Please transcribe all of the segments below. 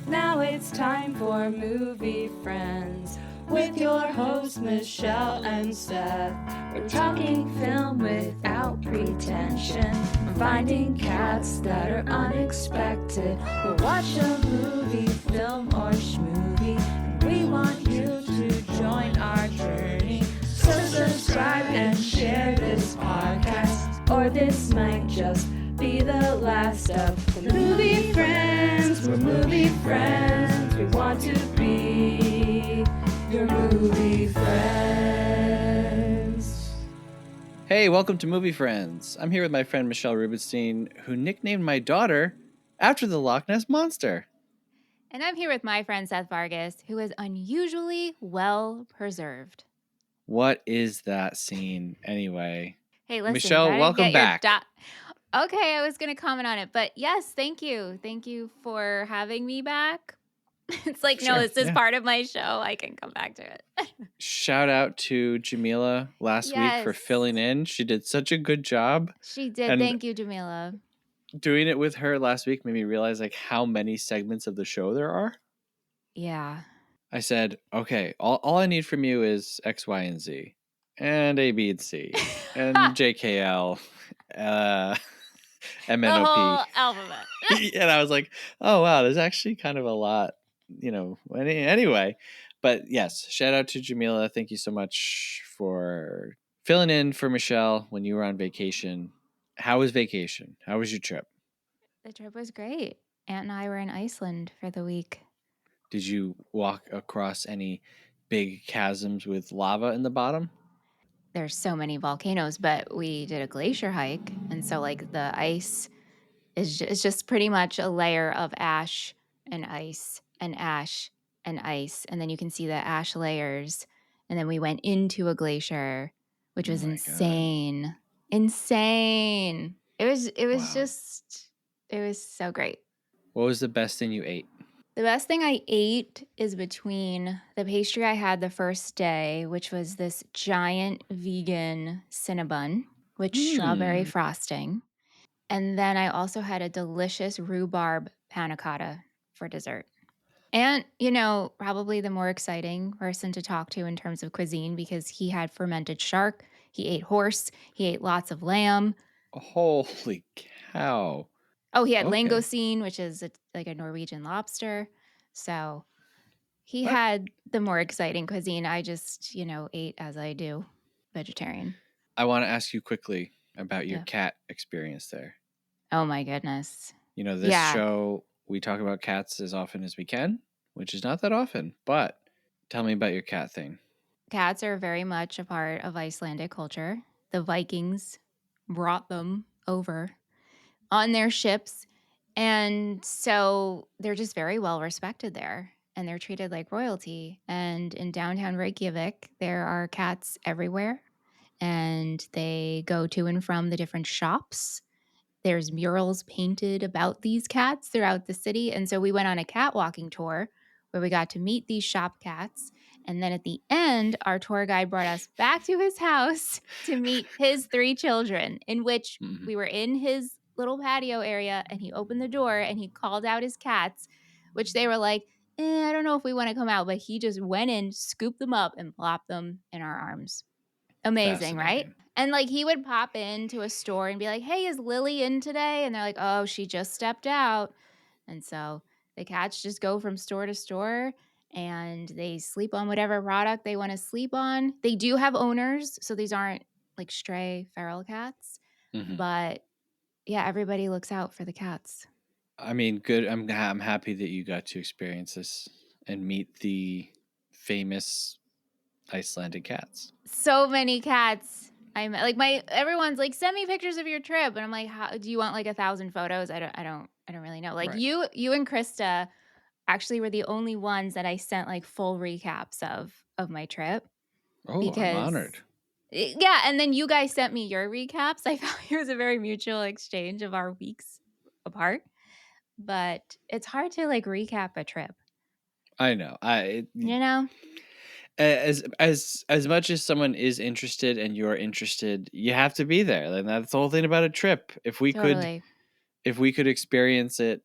Now it's time for Movie Friends with your hosts Michelle and Seth. We're talking film without pretension. We're finding cats that are unexpected. We'll watch a movie, film, or schmovie, and we want you to join our journey. So subscribe and share this podcast, or this might just be the last of the Movie Friends. We're movie friends. We want to be your movie friends. Hey, welcome to Movie Friends. I'm here with my friend Michelle Rubenstein, who nicknamed my daughter after the Loch Ness Monster. And I'm here with my friend Seth Vargas, who is unusually well preserved. What is that scene anyway? Hey, listen, Michelle, you gotta welcome get back. Okay, I was going to comment on it, but yes, thank you. Thank you for having me back. It's like, no, Sure, this is yeah. part of my show. I can come back to it. Shout out to Jamila last week for Yes. filling in. She did such a good job. She did. And Thank you, Jamila. doing it with her last week made me realize like how many segments of the show there are. Yeah. I said, okay, all I need from you is X, Y, and Z, and A, B, and C, and JKL, The MNOP. whole alphabet. And I was like, oh, wow, there's actually kind of a lot, anyway. But yes, shout out to Jamila. Thank you so much for filling in for Michelle when you were on vacation. How was vacation? How was your trip? The trip was great. Aunt and I were in Iceland for the week. Did you walk across any big chasms with lava in the bottom? There's so many volcanoes, but we did a glacier hike. And so, like, the ice is just pretty much a layer of ash and ice and ash and ice. And then you can see the ash layers. And then we went into a glacier, which was Oh my God. insane. Insane. It was Wow. just, it was so great. What was the best thing you ate? The best thing I ate is between the pastry I had the first day, which was this giant vegan cinnabon with strawberry frosting. And then I also had a delicious rhubarb panna cotta for dessert. And, probably the more exciting person to talk to in terms of cuisine because he had fermented shark, he ate horse, he ate lots of lamb. Holy cow. Oh, he had Okay. langosine, which is like a Norwegian lobster. So he What? had the more exciting cuisine. I just, ate as I do, vegetarian. I want to ask you quickly about your Yeah. cat experience there. Oh my goodness. This show, we talk about cats as often as we can, which is not that often, but tell me about your cat thing. Cats are very much a part of Icelandic culture. The Vikings brought them over on their ships. And so they're just very well respected there and they're treated like royalty. And in downtown Reykjavik, there are cats everywhere and they go to and from the different shops. There's murals painted about these cats throughout the city. And so we went on a cat walking tour where we got to meet these shop cats. And then at the end, our tour guide brought us back to his house to meet his 3 children, in which we were in his little patio area and he opened the door and he called out his cats, which they were like, I don't know if we want to come out. But he just went in, scooped them up and plopped them in our arms. Amazing, right? And like he would pop into a store and be like, hey, is Lily in today? And they're like, oh, she just stepped out. And so the cats just go from store to store and they sleep on whatever product they want to sleep on. They do have owners, so these aren't like stray feral cats. But yeah, everybody looks out for the cats. I mean, good. I'm happy that you got to experience this and meet the famous Icelandic cats. So many cats. I'm like everyone's like, send me pictures of your trip, and I'm like, how do you want like 1,000 photos? I don't really know. Like Right. you and Krista actually were the only ones that I sent like full recaps of my trip. Oh, I'm honored. Yeah, and then you guys sent me your recaps. I felt it was a very mutual exchange of our weeks apart. But it's hard to like recap a trip. I know. As much as someone is interested and you're interested, you have to be there. And that's the whole thing about a trip. If we could experience it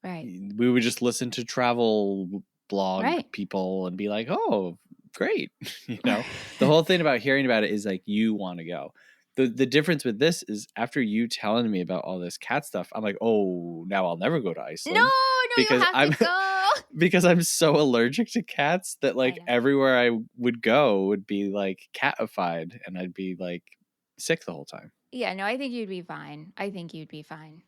Right. We would just listen to travel blog Right. people and be like, oh, great. The whole thing about hearing about it is like you want to go. The difference with this is after you telling me about all this cat stuff, I'm like, oh, now I'll never go to Iceland No, you because have to go. because I'm so allergic to cats that I like know. everywhere I would go would be like catified and I'd be like sick the whole time. Yeah, no, I think you'd be fine. I think you'd be fine.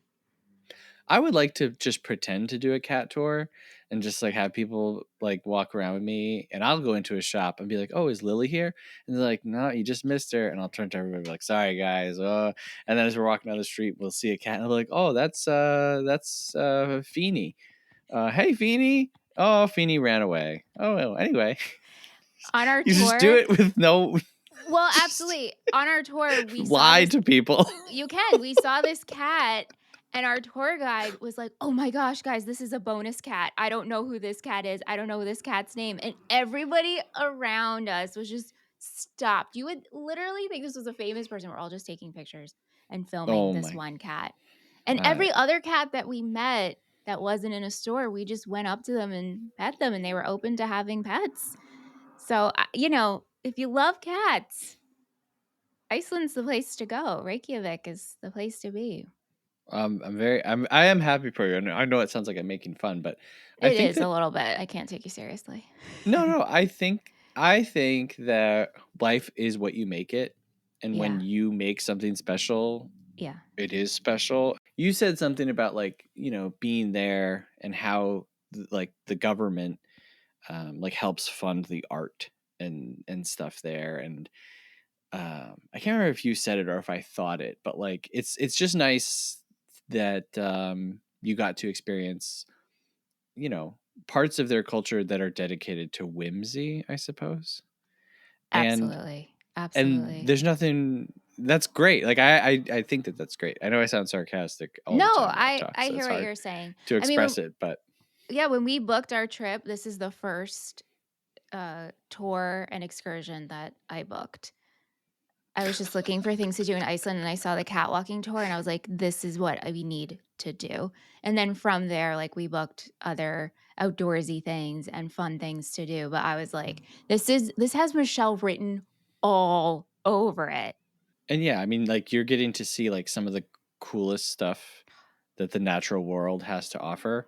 I would like to just pretend to do a cat tour and just like have people like walk around with me and I'll go into a shop and be like, oh, is Lily here? And they're like, no, you just missed her. And I'll turn to everybody and be like, sorry guys. And then as we're walking down the street, we'll see a cat and I'll be like, oh, that's Feeny. Hey Feeny. Oh, Feeny ran away. Oh, well, anyway. On our You just tour, do it with no well, just absolutely. On our tour, we saw lie this. to people. You can. We saw this cat, and our tour guide was like, "Oh my gosh, guys, this is a bonus cat. I don't know who this cat is. I don't know this cat's name." And everybody around us was just stopped. You would literally think this was a famous person. We're all just taking pictures and filming Oh this my one cat. And God. every other cat that we met that wasn't in a store, we just went up to them and pet them, and they were open to having pets. So, if you love cats, Iceland's the place to go. Reykjavik is the place to be. I am happy for you. And I know it sounds like I'm making fun, but I It think is a that little bit. I can't take you seriously. no, I think that life is what you make it. And when Yeah. you make something special, Yeah. it is special. You said something about like, being there and how like the government like helps fund the art and stuff there. And I can't remember if you said it or if I thought it, but like it's just nice that you got to experience, parts of their culture that are dedicated to whimsy, I suppose. And Absolutely. and Absolutely. there's nothing that's great. Like I think that that's great. I know I sound sarcastic all No, the time when I talk, I so hear it's what hard you're saying. to I mean, express it, but when we booked our trip, this is the first tour and excursion that I booked. I was just looking for things to do in Iceland and I saw the cat walking tour and I was like, this is what we need to do. And then from there, like we booked other outdoorsy things and fun things to do. But I was like, this has Michelle written all over it. and yeah, I mean like you're getting to see like some of the coolest stuff that the natural world has to offer.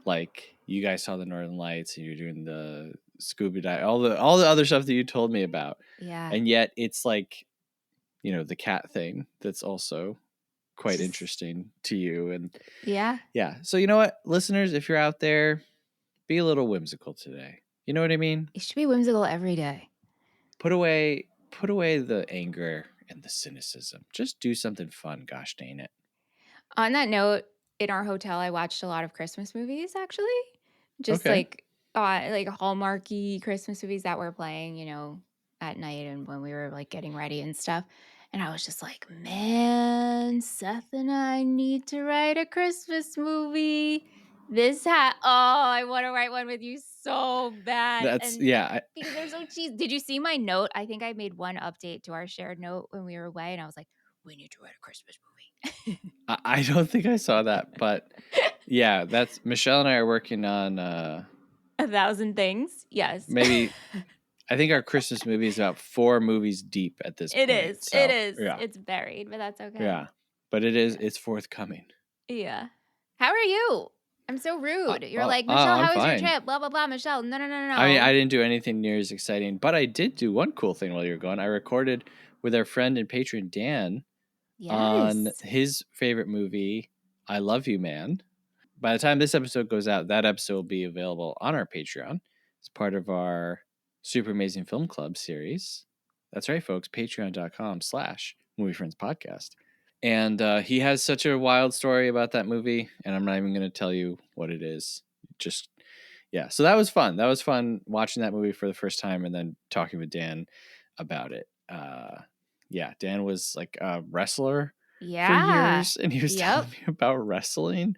Like you guys saw the Northern Lights and you're doing the scuba dive, all the other stuff that you told me about. Yeah. And yet it's like, the cat thing that's also quite Just, interesting to you. And yeah. yeah. So you know what, listeners, if you're out there, be a little whimsical today. You know what I mean? It should be whimsical every day. Put away the anger and the cynicism. Just do something fun, gosh dang it. On that note, in our hotel, I watched a lot of Christmas movies actually. Just Okay. like Hallmarky Christmas movies that were playing, at night and when we were like getting ready and stuff. And I was just like, man, Seth and I need to write a Christmas movie. I want to write one with you so bad. That's And yeah. because they're so cheesy. Did you see my note? I think I made one update to our shared note when we were away, and I was like, we need to write a Christmas movie. I don't think I saw that, but yeah, that's Michelle and I are working on 1,000 things. Yes. maybe I think our Christmas movie is about 4 movies deep at this It point. is. It So is. yeah, It's buried, but that's okay. yeah, but it's forthcoming. Yeah. How are you? I'm so rude. You're like, Michelle, I'm how was your fine. trip? Blah, blah, blah. Michelle, no, no, no, no, I mean, I no. didn't do anything near as exciting, but I did do one cool thing while you were gone. I recorded with our friend and patron Dan on Yes. his favorite movie, I Love You Man. By the time this episode goes out, that episode will be available on our Patreon. It's part of our Super Amazing Film Club series. That's right, folks. Patreon.com/Movie Friends Podcast. And he has such a wild story about that movie, and I'm not even going to tell you what it is. Just yeah, so that was fun. That was fun watching that movie for the first time and then talking with Dan about it. Yeah, Dan was like a wrestler for Yeah. years, and he was telling Yep. me about wrestling.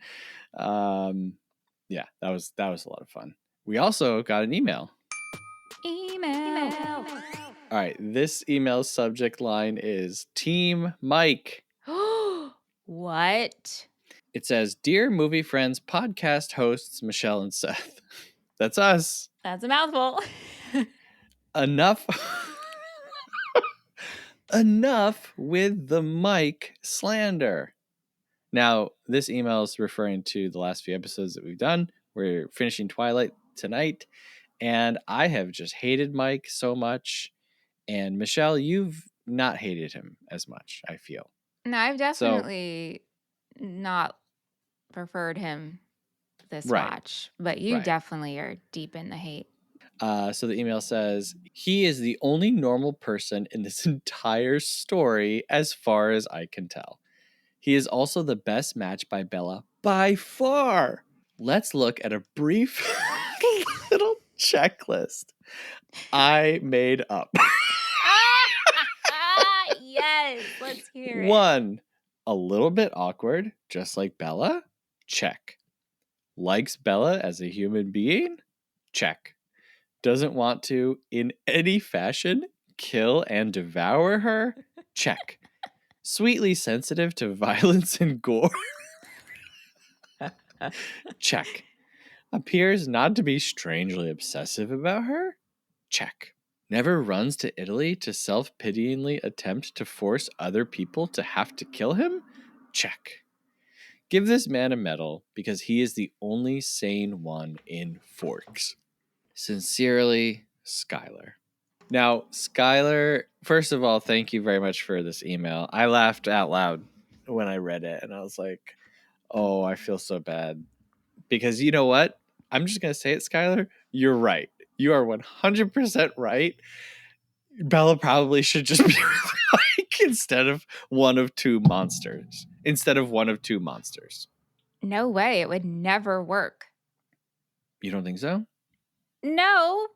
Yeah, that was a lot of fun. We also got an email. Email. All right, this email subject line is Team Mike. What? It says, Dear Movie Friends podcast hosts Michelle and Seth. That's us. That's a mouthful. Enough. Enough with the mic slander. Now, this email is referring to the last few episodes that we've done. We're finishing Twilight tonight, and I have just hated Mike so much. And Michelle, you've not hated him as much, I feel. No, I've So, definitely not preferred him this right, watch, but you right. definitely are deep in the hate. So the email says, he is the only normal person in this entire story as far as I can tell. He is also the best match by Bella by far. Let's look at a brief little checklist I made up. Yes, let's hear it. 1, a little bit awkward, just like Bella? Check. Likes Bella as a human being? Check. Doesn't want to, in any fashion, kill and devour her? Check. Sweetly sensitive to violence and gore? Check. Appears not to be strangely obsessive about her? Check. Never runs to Italy to self-pityingly attempt to force other people to have to kill him? Check. Give this man a medal because he is the only sane one in Forks. Sincerely, Skylar. Now, Skylar, first of all, thank you very much for this email. I laughed out loud when I read it, and I was like, oh, I feel so bad. Because you know what? I'm just going to say it, Skylar. You're right. You are 100% right. Bella probably should just be with Mike instead of one of two monsters. No way, it would never work. You don't think so? No,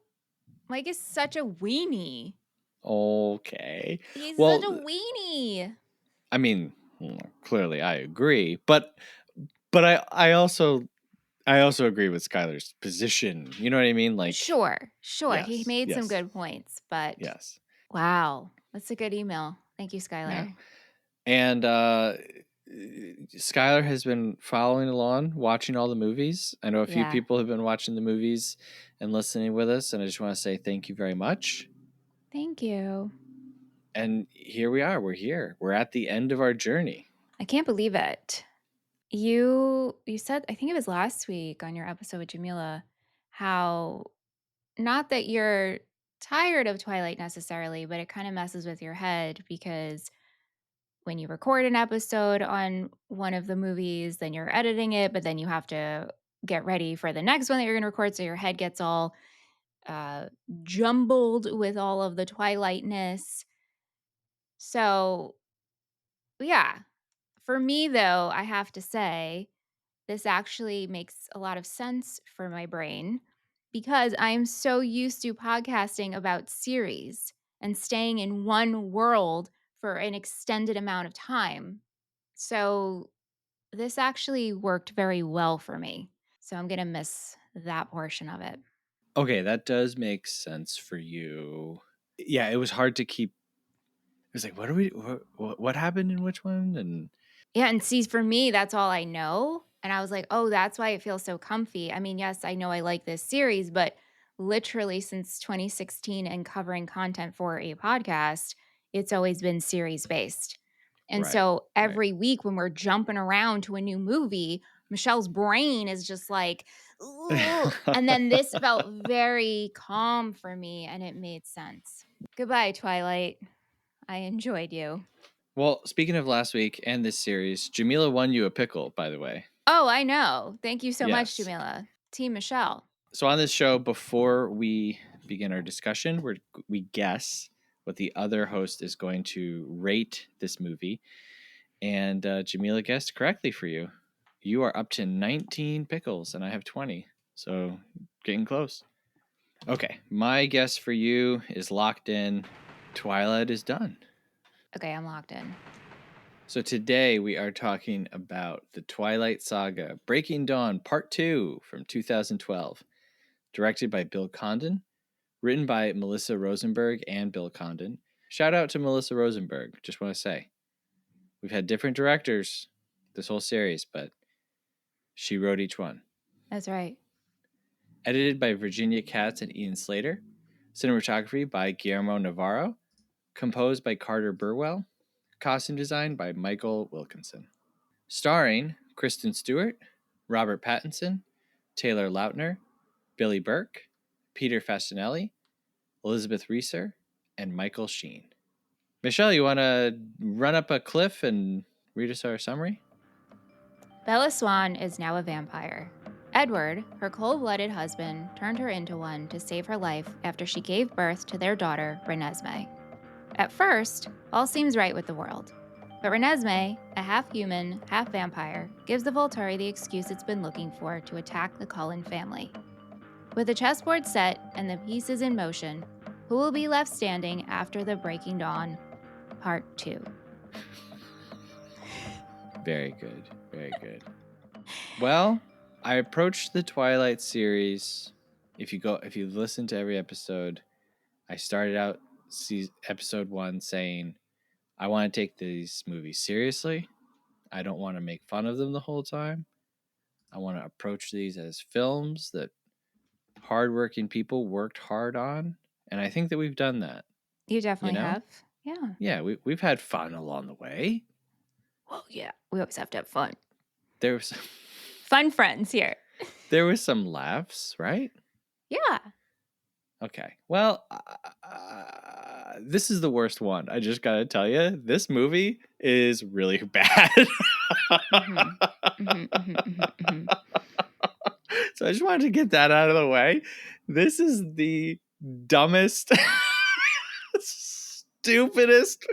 Mike is such a weenie. Okay. He's Well, such a weenie. I mean, clearly I agree, but I also agree with Skylar's position. You know what I mean? Like, Sure. He yes, made some yes, good points, but yes. wow, that's a good email. Thank you, Yeah. Skylar. And Skylar has been following along, watching all the movies. I know a few Yeah. people have been watching the movies and listening with us, and I just want to say thank you very much. Thank you. And here we are. We're here. We're at the end of our journey. I can't believe it. You said, I think it was last week on your episode with Jamila, how not that you're tired of Twilight necessarily, but it kind of messes with your head because when you record an episode on one of the movies, then you're editing it, but then you have to get ready for the next one that you're going to record. So your head gets all uh, jumbled with all of the Twilightness. So, yeah. For me, though, I have to say, this actually makes a lot of sense for my brain because I'm so used to podcasting about series and staying in one world for an extended amount of time. So this actually worked very well for me. So I'm going to miss that portion of it. Okay, that does make sense for you. Yeah, it was hard to keep. It was like, what happened in which one? And Yeah, and see, for me, that's all I know. And I was like, oh, that's why it feels so comfy. I mean, yes, I know I like this series, but literally since 2016 and covering content for a podcast, it's always been series based. And right, so right. every week when we're jumping around to a new movie, Michelle's brain is just like, ooh. And then this felt very calm for me and it made sense. Goodbye, Twilight. I enjoyed you. Well, speaking of last week and this series, Jamila won you a pickle, by the way. Oh, I know. Thank you so much, Yes. Jamila. Team Michelle. So on this show, before we begin our discussion, we guess what the other host is going to rate this movie, and Jamila guessed correctly for you. You are up to 19 pickles, and I have 20, so getting close. Okay, my guess for you is locked in. Twilight is done. Okay, I'm locked in. So today we are talking about the Twilight Saga, Breaking Dawn Part 2 from 2012, directed by Bill Condon, written by Melissa Rosenberg and Bill Condon. Shout out to Melissa Rosenberg, just want to say. We've had different directors this whole series, but She wrote each one. That's right. Edited by Virginia Katz and Ian Slater. Cinematography by Guillermo Navarro. Composed by Carter Burwell. Costume design by Michael Wilkinson. Starring Kristen Stewart, Robert Pattinson, Taylor Lautner, Billy Burke, Peter Facinelli, Elizabeth Reeser, and Michael Sheen. Michelle, you want to run up a cliff and read us our summary? Bella Swan is now a vampire. Edward, her cold-blooded husband, turned her into one to save her life after she gave birth to their daughter, Renesmee. At first, all seems right with the world. But Renesmee, a half-human, half-vampire, gives the Volturi the excuse it's been looking for to attack the Cullen family. With the chessboard set and the pieces in motion, who will be left standing after the breaking dawn? Part 2. Very good. Very good. Well, I approached the Twilight series. If you listen to every episode, I started out episode 1 saying, I want to take these movies seriously. I don't want to make fun of them the whole time. I want to approach these as films that hardworking people worked hard on. And I think that we've done that. You definitely know? have. Yeah. Yeah, we've had fun along the way. Well, yeah, we always have to have fun. There was Fun friends here. There was some laughs, right? Yeah. Okay. Well, this is the worst one. I just got to tell you, this movie is really bad. So I just wanted to get that out of the way. This is the dumbest, stupidest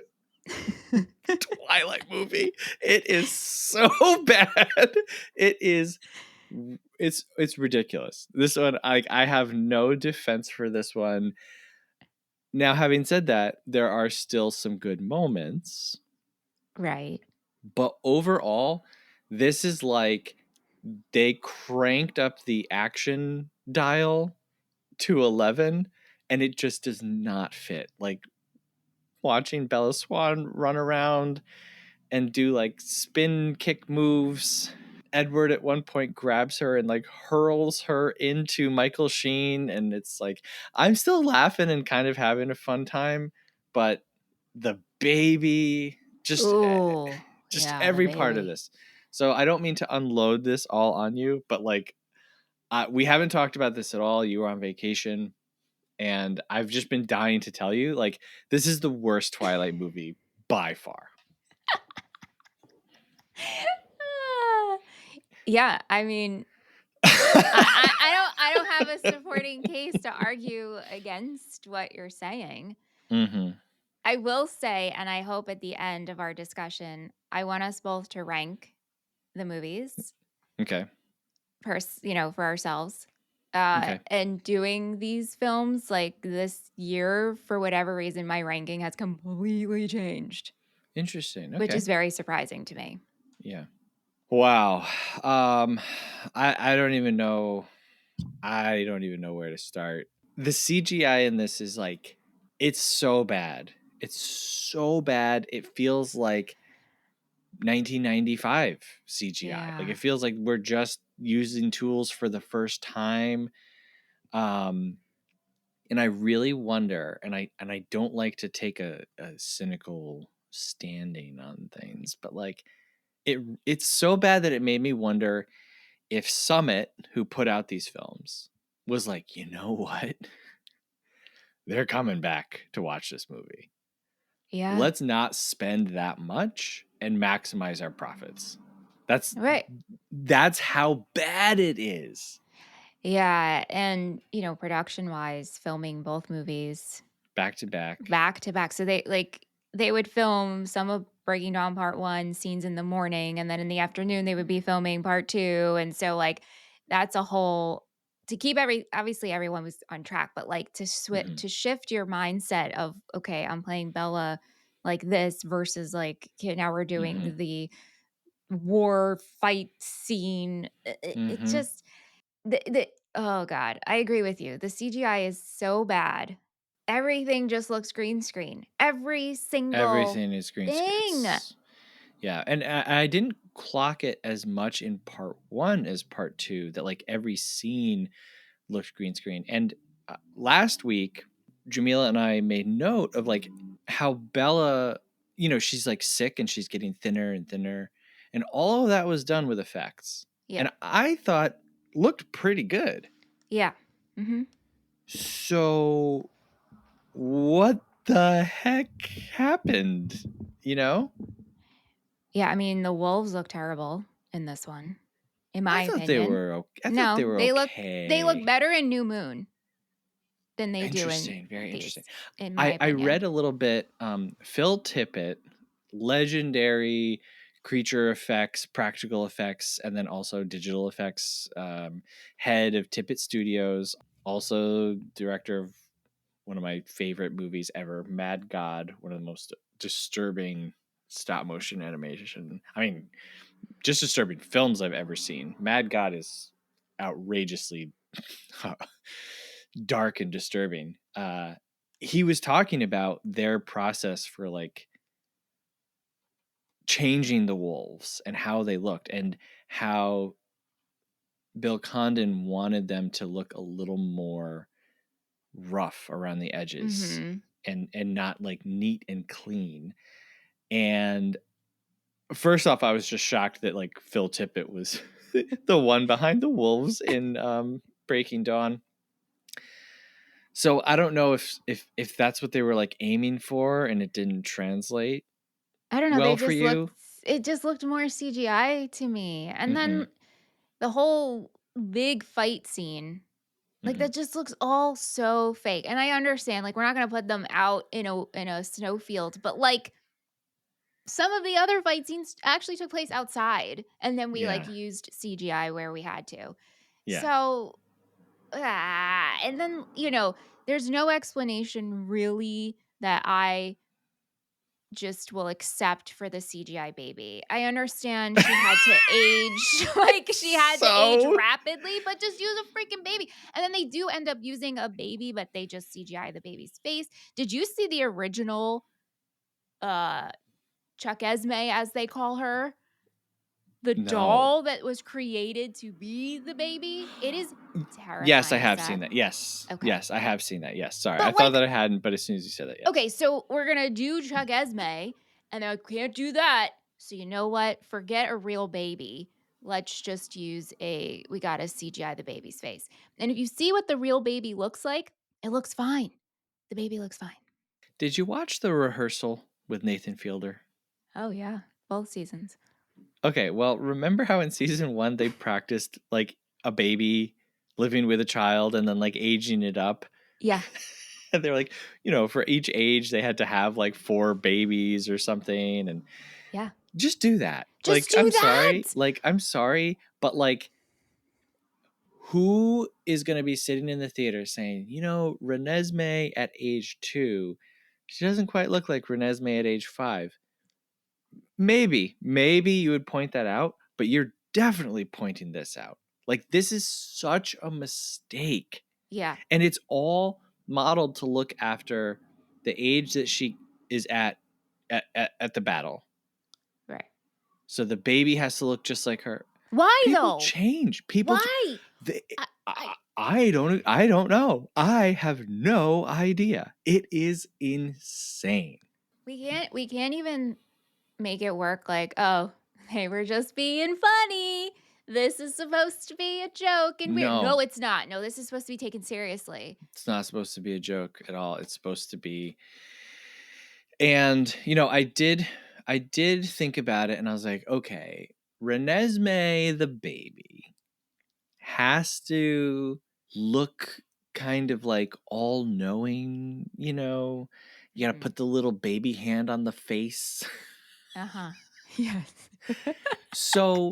Twilight movie. It is so bad. It's ridiculous. This one, I have no defense for this one. Now, having said that, there are still some good moments. Right. But overall, this is like they cranked up the action dial to 11 and it just does not fit. Like watching Bella Swan run around and do like spin kick moves. Edward at one point grabs her and like hurls her into Michael Sheen, and it's like I'm still laughing and kind of having a fun time, but the baby just every part of this. So I don't mean to unload this all on you, but like we haven't talked about this at all. You were on vacation, and I've just been dying to tell you, like, this is the worst Twilight movie by far. Yeah, I mean, I don't have a supporting case to argue against what you're saying. Mm-hmm. I will say, and I hope at the end of our discussion, I want us both to rank the movies. Okay. For ourselves. Okay. And doing these films like this year, for whatever reason, my ranking has completely changed. Interesting. Okay. Which is very surprising to me. Yeah. Wow. I don't even know. I don't even know where to start. The CGI in this is like, it's so bad. It's so bad. It feels like 1995 CGI. Yeah. Like it feels like we're just using tools for the first time. And I really wonder, and I don't like to take a cynical standing on things, but like it's so bad that it made me wonder if Summit, who put out these films, was like, you know what? They're coming back to watch this movie. Yeah. Let's not spend that much and maximize our profits. That's right. That's how bad it is. Yeah. And, production wise, filming both movies back to back. So they would film some of Breaking Dawn Part 1 scenes in the morning, and then in the afternoon they would be filming Part 2. And so like that's a whole to keep obviously everyone was on track, but like to shift your mindset of, okay, I'm playing Bella like this versus like, okay, now we're doing the war fight scene. It's just oh God, I agree with you. The CGI is so bad. Everything just looks green screen. Everything is green screen. Yeah, and I didn't clock it as much in part 1 as part 2, that like every scene looked green screen. And last week, Jamila and I made note of like how Bella, she's like sick and she's getting thinner and thinner, and all of that was done with effects. Yeah. And I thought looked pretty good. Yeah. Mm-hmm. So what the heck happened? Yeah, I mean, the wolves look terrible in this one, in my I thought they opinion. were. I thought No, they were they look okay. better in New Moon than they do in Interesting. Very these, interesting. in my I opinion. read a little bit. Phil Tippett, legendary creature effects, practical effects, and then also digital effects head of Tippett Studios, also director of one of my favorite movies ever, Mad God, one of the most disturbing stop motion animation. I mean, just disturbing films I've ever seen. Mad God is outrageously dark and disturbing. He was talking about their process for like changing the wolves and how they looked, and how Bill Condon wanted them to look a little more rough around the edges, Mm-hmm. and not like neat and clean. And first off, I was just shocked that like Phil Tippett was the one behind the wolves in Breaking Dawn. So I don't know if that's what they were like aiming for and it didn't translate I don't know. well for you. It just looked more CGI to me. And Mm-hmm. then the whole big fight scene, like Mm-hmm. that just looks all so fake. And I understand, like, we're not going to put them out in a snowfield, but like some of the other fight scenes actually took place outside, and then we like Yeah. used CGI where we had to. Yeah. So, and then, there's no explanation really that I just will accept for the CGI baby. I understand she had to age, like she had to age So rapidly, but just use a freaking baby. And then they do end up using a baby, but they just CGI the baby's face. Did you see the original Chuck Esme, as they call her? The no. doll that was created to be the baby? It is Yes, I terrifying, have Seth. seen that. Yes. Okay. Yes, I have seen that. Yes. Sorry. I But thought like, that I hadn't, but as soon as you said that, yes. okay, so we're gonna do Chuck Esme, and I can't do that. So you know what? Forget a real baby. Let's just use we gotta CGI the baby's face. And if you see what the real baby looks like, it looks fine. The baby looks fine. Did you watch The Rehearsal with Nathan Fielder? Oh yeah, both seasons. Okay, well, remember how in season 1 they practiced like a baby living with a child and then like aging it up? Yeah. And they're like, for each age they had to have like 4 babies or something, and Yeah. just do that. Just Like, do that. I'm sorry, but like who is going to be sitting in the theater saying, Renesmee at age 2, she doesn't quite look like Renesmee at age 5. Maybe you would point that out, but you're definitely pointing this out. Like, this is such a mistake. Yeah. And it's all modeled to look after the age that she is at the battle. Right. So the baby has to look just like her. Why People though? change. Why? I don't know. I have no idea. It is insane. We can't even make it work like, oh, they were just being funny. This is supposed to be a joke and weird. No. No, it's not. No, this is supposed to be taken seriously. It's not supposed to be a joke at all. It's supposed to be. And, I did think about it and I was like, okay, Renesmee the baby has to look kind of like all knowing, you got to put the little baby hand on the face. Uh-huh. Yes. So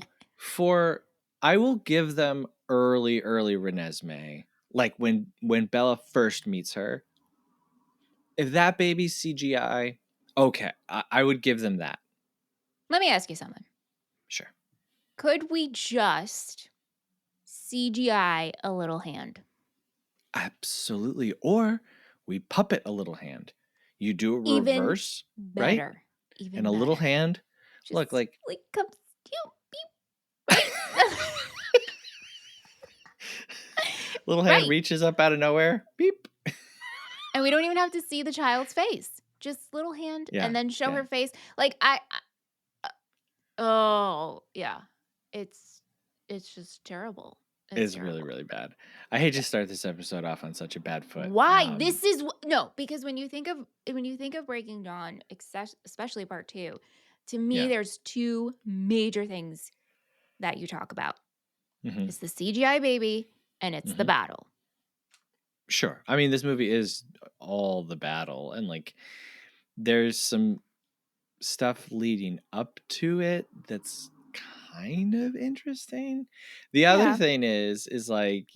I will give them early Renesmee, like when Bella first meets her. If that baby's CGI, okay, I would give them that. Let me ask you something. Sure. Could we just CGI a little hand? Absolutely. Or we puppet a little hand. You do a Even reverse, better. right? Even And a better. little hand. Just Look, like comes Little hand Right. reaches up out of nowhere. Beep. And we don't even have to see the child's face. Just little hand Yeah. and then show Yeah. her face. Like oh, yeah. It's just terrible. It's It's really, terrible. really bad. I hate to start this episode off on such a bad foot. Why? This is no, because when you think of Breaking Dawn, especially part 2, to me Yeah. there's 2 major things that you talk about. Mhm. It's the CGI baby and it's the Mhm. battle. Sure. I mean, this movie is all the battle, and like, there's some stuff leading up to it that's kind of interesting. The other Yeah. thing is like,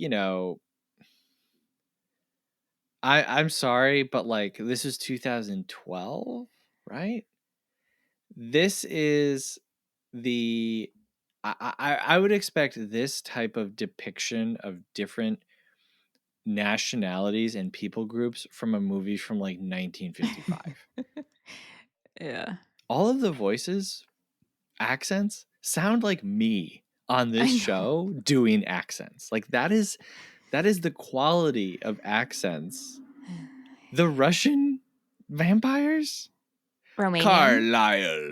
I'm sorry, but like, this is 2012, right? This is the I would expect this type of depiction of different nationalities and people groups from a movie from like 1955. Yeah. All of the voices, accents sound like me on this I know. show doing accents. Like that is the quality of accents. The Russian vampires? Romanian? Carlisle.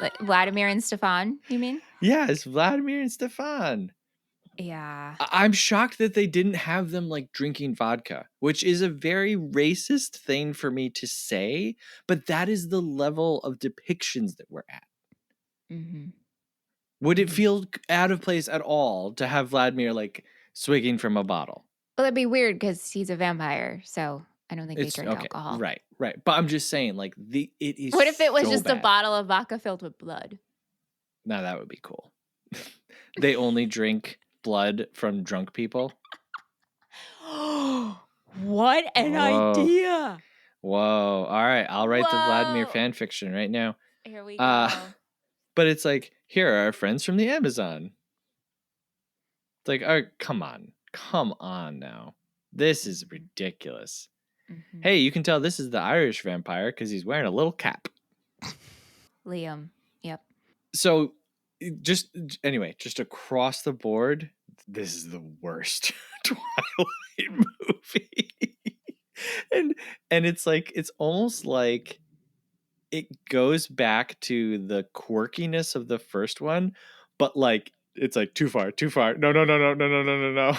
Like Vladimir and Stefan, you mean? Yes, Vladimir and Stefan. Yeah. I'm shocked that they didn't have them like drinking vodka, which is a very racist thing for me to say, but that is the level of depictions that we're at. Mm-hmm. Would it Mm-hmm. feel out of place at all to have Vladimir like swigging from a bottle? Well, that'd be weird because he's a vampire, so I don't think they It's drink okay, alcohol. right, right. But I'm just saying, like it is What if it was so just a bad. bottle of vodka filled with blood? Now that would be cool. They only drink blood from drunk people. What an Whoa. idea! Whoa. All right. I'll write the Vladimir Whoa! fan fiction right now. Here we Uh, go. but it's like, here are our friends from the Amazon. It's like, oh, come on. Come on now. This is ridiculous. Mm-hmm. Hey, you can tell this is the Irish vampire because he's wearing a little cap. Liam. Yep. So, just across the board, this is the worst Twilight movie. and it's like, it's almost like it goes back to the quirkiness of the first one, but like it's like too far, too far. No, no, no, no, no, no, no, no, no.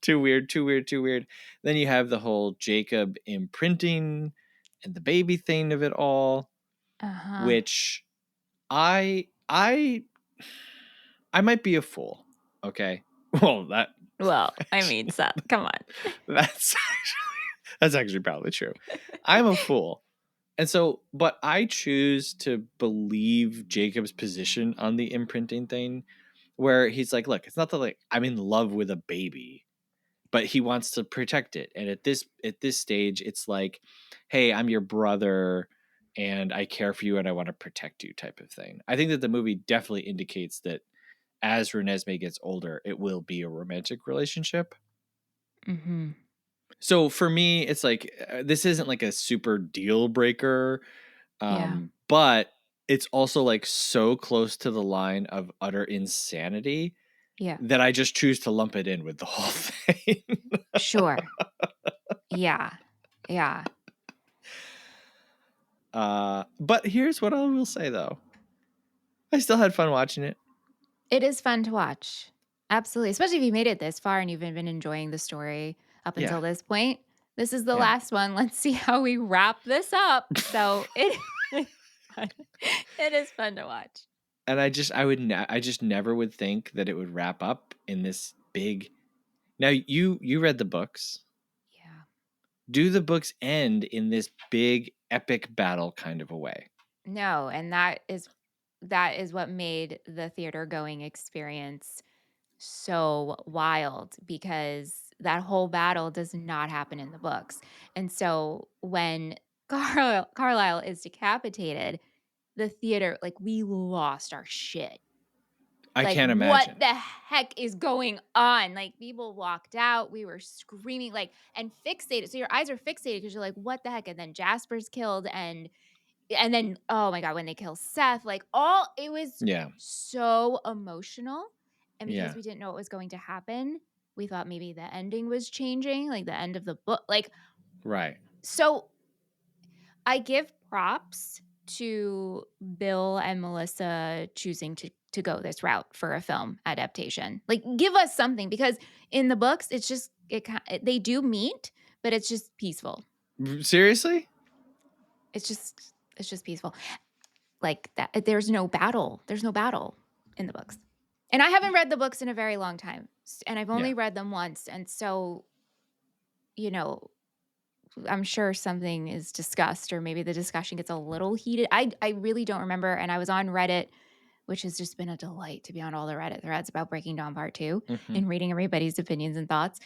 Too weird, too weird, too weird. Then you have the whole Jacob imprinting and the baby thing of it all, Uh-huh. which I might be a fool. Okay. Well, Well, I mean, Seth, come on. that's actually probably true. I'm a fool. And so, but I choose to believe Jacob's position on the imprinting thing, where he's like, look, it's not that like I'm in love with a baby, but he wants to protect it. And at this stage, it's like, hey, I'm your brother and I care for you and I want to protect you type of thing. I think that the movie definitely indicates that as Renesmee gets older, it will be a romantic relationship. Mm-hmm. So for me, it's like this isn't like a super deal breaker. Yeah. But it's also like so close to the line of utter insanity Yeah. that I just choose to lump it in with the whole thing. Sure. Yeah. Yeah. But here's what I will say though. I still had fun watching it. It is fun to watch. Absolutely. Especially if you made it this far and you've been enjoying the story up Yeah. until this point. This is the Yeah. last one. Let's see how we wrap this up. So it it is fun to watch. And I just never would think that it would wrap up in this big. Now you read the books. Yeah. Do the books end in this big epic battle kind of a way? No, and that is what made the theater going experience so wild because that whole battle does not happen in the books. And so when Carlisle is decapitated, the theater, like, we lost our shit. I Like, can't what imagine. the heck is going on? Like, people walked out. We were screaming, like, and fixated. So your eyes are fixated because you're like, what the heck? And then Jasper's killed, and then, oh my God, when they kill Seth, like, it was Yeah. so emotional. And because Yeah. we didn't know what was going to happen, we thought maybe the ending was changing, like the end of the book. Like, Right. so I give props to Bill and Melissa choosing to go this route for a film adaptation. Like, give us something, because in the books, it's just they do meet, but it's just peaceful. Seriously? It's just peaceful. Like that, there's no battle. There's no battle in the books. And I haven't read the books in a very long time, and I've only Yeah. read them once, and so, you know, I'm sure something is discussed, or maybe the discussion gets a little heated. I really don't remember, and I was on Reddit, which has just been a delight to be on all the Reddit threads about Breaking Dawn Part 2 Mm-hmm. and reading everybody's opinions and thoughts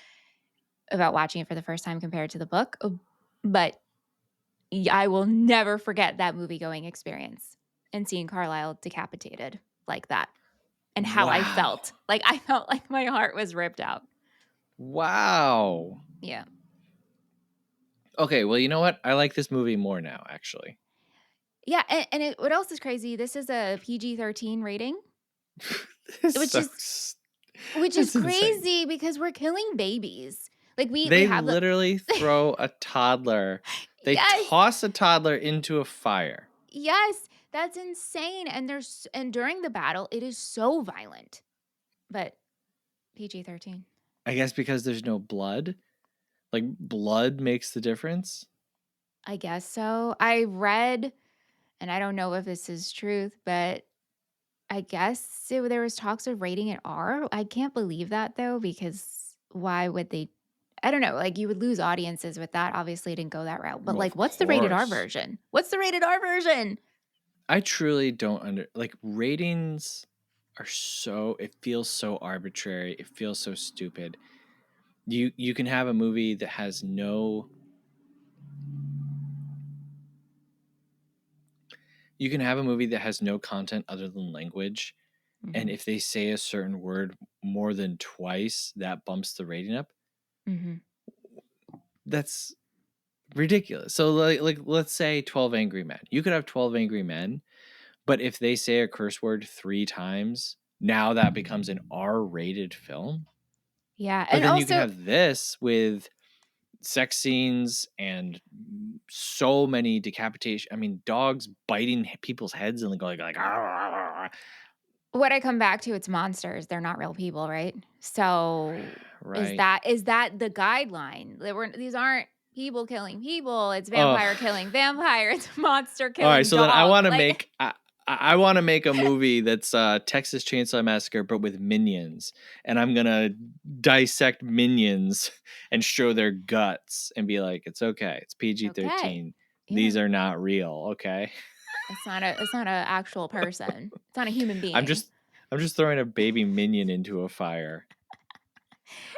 about watching it for the first time compared to the book. But I will never forget that movie-going experience and seeing Carlisle decapitated like that, and how I Wow. felt. Like, I felt like my heart was ripped out. Wow. Yeah. Okay, well, you know what? I like this movie more now, actually. Yeah, and what else is crazy? This is a PG-13 rating, which is That's insane. crazy because we're killing babies. Like, we They have the literally throw a toddler. They Yes. toss a toddler into a fire. Yes, that's insane. And during the battle, it is so violent. But PG-13. I guess because there's no blood. Like, blood makes the difference. I guess so. I read, and I don't know if this is truth, but I guess there was talks of rating it R. I can't believe that, though, because why would they? I don't know. Like, you would lose audiences with that. Obviously, it didn't go that route. But, Well, like, of what's the rated R course. version? What's the rated R version? I truly don't like, ratings are so, it feels so arbitrary. It feels so stupid. You can have a movie that has no content other than language. Mm-hmm. And if they say a certain word more than twice, that bumps the rating up. Mm-hmm. That's ridiculous. So like let's say 12 Angry Men. You could have 12 Angry Men, but if they say a curse word 3 times, now that becomes an R-rated film. Yeah. But And then you can also, have this with sex scenes and so many decapitation. I mean, dogs biting people's heads and going like "Arr!" what I come back to, it's monsters. They're not real people, right? So is Right. that the guideline? These aren't people killing people. It's Oh, vampire killing vampire. It's monster all right. killing So then dog. Like, I want to make a movie that's Texas Chainsaw Massacre, but with minions, and I'm gonna dissect minions and show their guts and be like, it's okay, it's PG-13. okay, These yeah, are not real. Okay. it's not a actual person. It's not a human I'm being. just throwing a baby minion into a fire.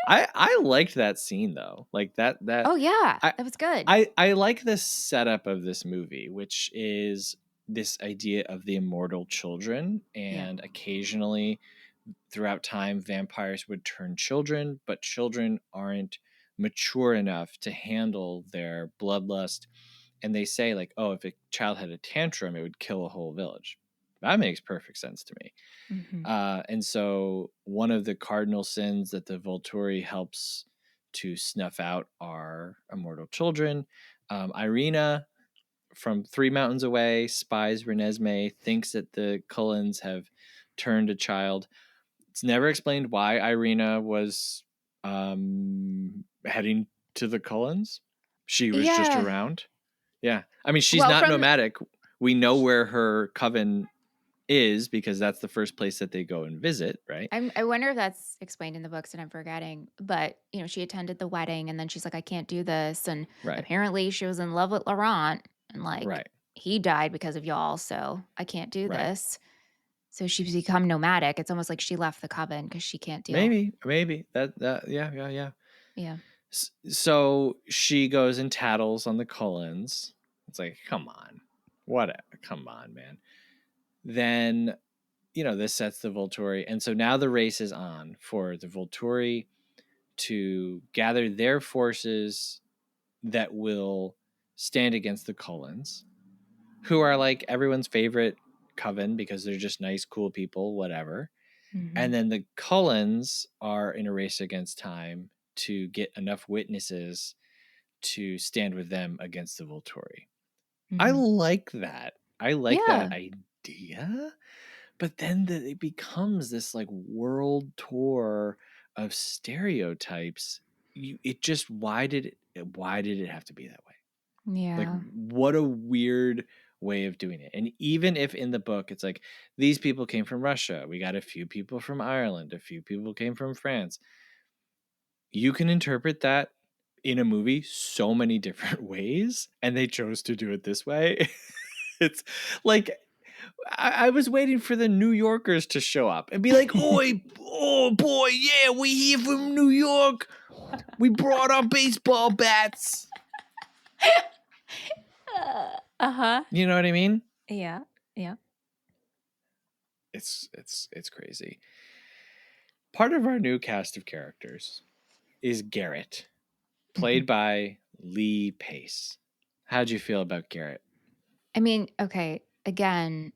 I liked that scene though. Like that Oh yeah, I that was good. I like the setup of this movie, which is this idea of the immortal children, Yeah. and occasionally throughout time vampires would turn children, but children aren't mature enough to handle their bloodlust, and they say like, oh, if a child had a tantrum it would kill a whole village. That makes perfect sense to me. Mm-hmm. And so one of the cardinal sins that the Volturi helps to snuff out are immortal children. Irina from 3 Mountains Away spies Renesmee, thinks that the Cullens have turned a child. It's never explained why Irina was heading to the Cullens. She was just Yeah. around. Yeah. I mean, she's Well, not from nomadic. We know where her coven is because that's the first place that they go and visit, right? I wonder if that's explained in the books and I'm forgetting. But, she attended the wedding and then she's like, I can't do this. And Right. apparently she was in love with Laurent and, like, Right. he died because of y'all. So I can't do Right. this. So she's become nomadic. It's almost like she left the coven because she can't deal. Maybe that yeah. Yeah. So she goes and tattles on the Cullens. It's like, come on. Come on, man. Then, this sets the Volturi. And so now the race is on for the Volturi to gather their forces that will stand against the Cullens, who are like everyone's favorite coven because they're just nice, cool people, whatever. And then the Cullens are in a race against time to get enough witnesses to stand with them against the Volturi. I like that. I like that idea. But then it becomes this like world tour of stereotypes. Why did it have to be that way? Like, Yeah. what a weird way of doing it. And even if in the book it's like these people came from Russia, we got a few people from Ireland, a few people came from France. You can interpret that in a movie so many different ways, and they chose to do it this way. It's like I was waiting for the New Yorkers to show up and be like, "Oi, oh boy, yeah, we here from New York. We brought our baseball bats." You know what I mean? Yeah. Yeah. It's crazy. Part of our new cast of characters is Garrett, played by Lee Pace. How'd you feel about Garrett? I mean, okay, again,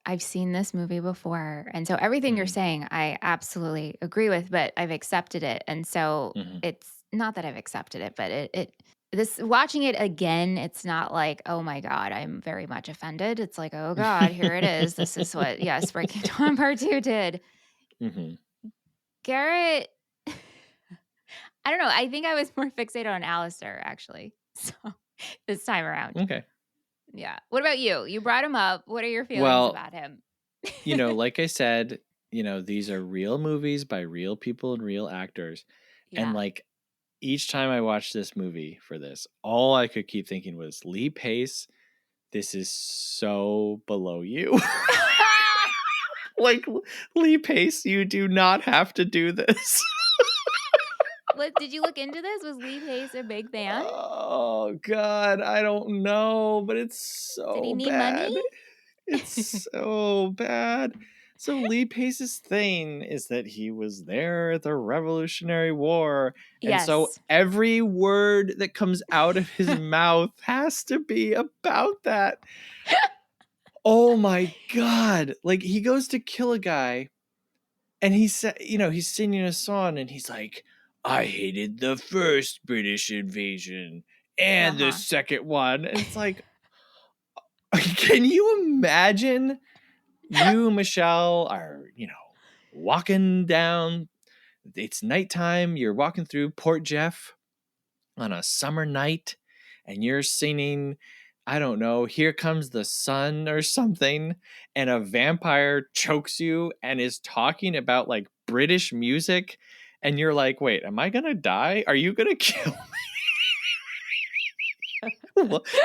I've seen this movie before. And so everything you're saying, I absolutely agree with, but I've accepted it. And so it's not that I've accepted it, but this watching it again, it's not like, oh my God, I'm very much offended. It's like, oh God, here it is. This is what, yes, Breaking Dawn Part 2 did. Garrett, I don't know. I think I was more fixated on Alistair, actually. So this time around. Okay. Yeah. What about you? You brought him up. What are your feelings Well, about him? like I said, these are real movies by real people and real actors. And like each time I watched this movie for this, all I could keep thinking was, Lee Pace, this is so below you. Like, Lee Pace, you do not have to do this. What did you look into this? Was Lee Pace a big fan? Oh God, I don't know, but it's so Did he need bad. money? It's so bad. So Lee Pace's thing is that he was there at the Revolutionary War. And so Yes. every word that comes out of his mouth has to be about that. Oh my God. Like, he goes to kill a guy and he said, he's singing a song and he's like, I hated the first British invasion and the second one. And it's like, can you imagine you, Michelle, are, walking down, it's nighttime, you're walking through Port Jeff on a summer night and you're singing, I don't know, Here Comes the Sun or something, and a vampire chokes you and is talking about like British music, and you're like, wait, am I gonna die? Are you gonna kill me?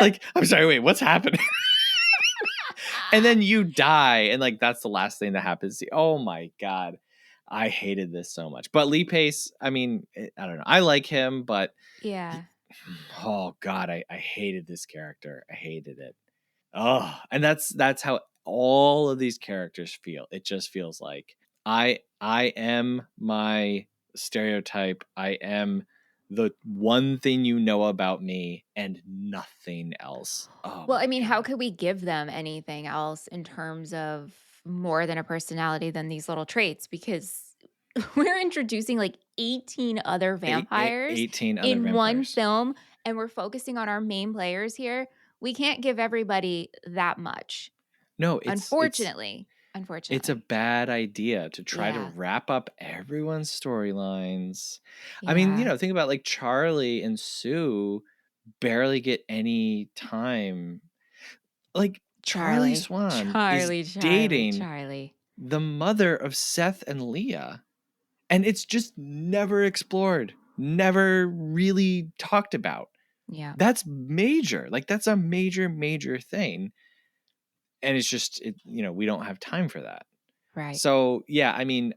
Like, I'm sorry, wait, what's happening? And then you die, and like that's the last thing that happens. Oh my God. I hated this so much. But Lee Pace, I mean, I don't know. I like him, but Yeah. oh God, I hated this character. I hated it. Oh, and that's how all of these characters feel. It just feels like I am my stereotype. I am the one thing you know about me and nothing else. Oh, Well, my I mean, how God. could we give them anything else in terms of more than a personality than these little traits? Because we're introducing like 18 other vampires 18 other in one vampires. film, and we're focusing on our main players here. We can't give everybody that much. No, Unfortunately. it's a bad idea to try to Yeah. wrap up everyone's storylines. I mean, Yeah. think about like Charlie and Sue barely get any time. Like Charlie Swan is dating Charlie. the mother of Seth and Leah, and it's just never explored, never really talked about. Yeah. That's major. Like, that's a major, major thing. And it's just, we don't have time for that. Right. So, yeah, I mean,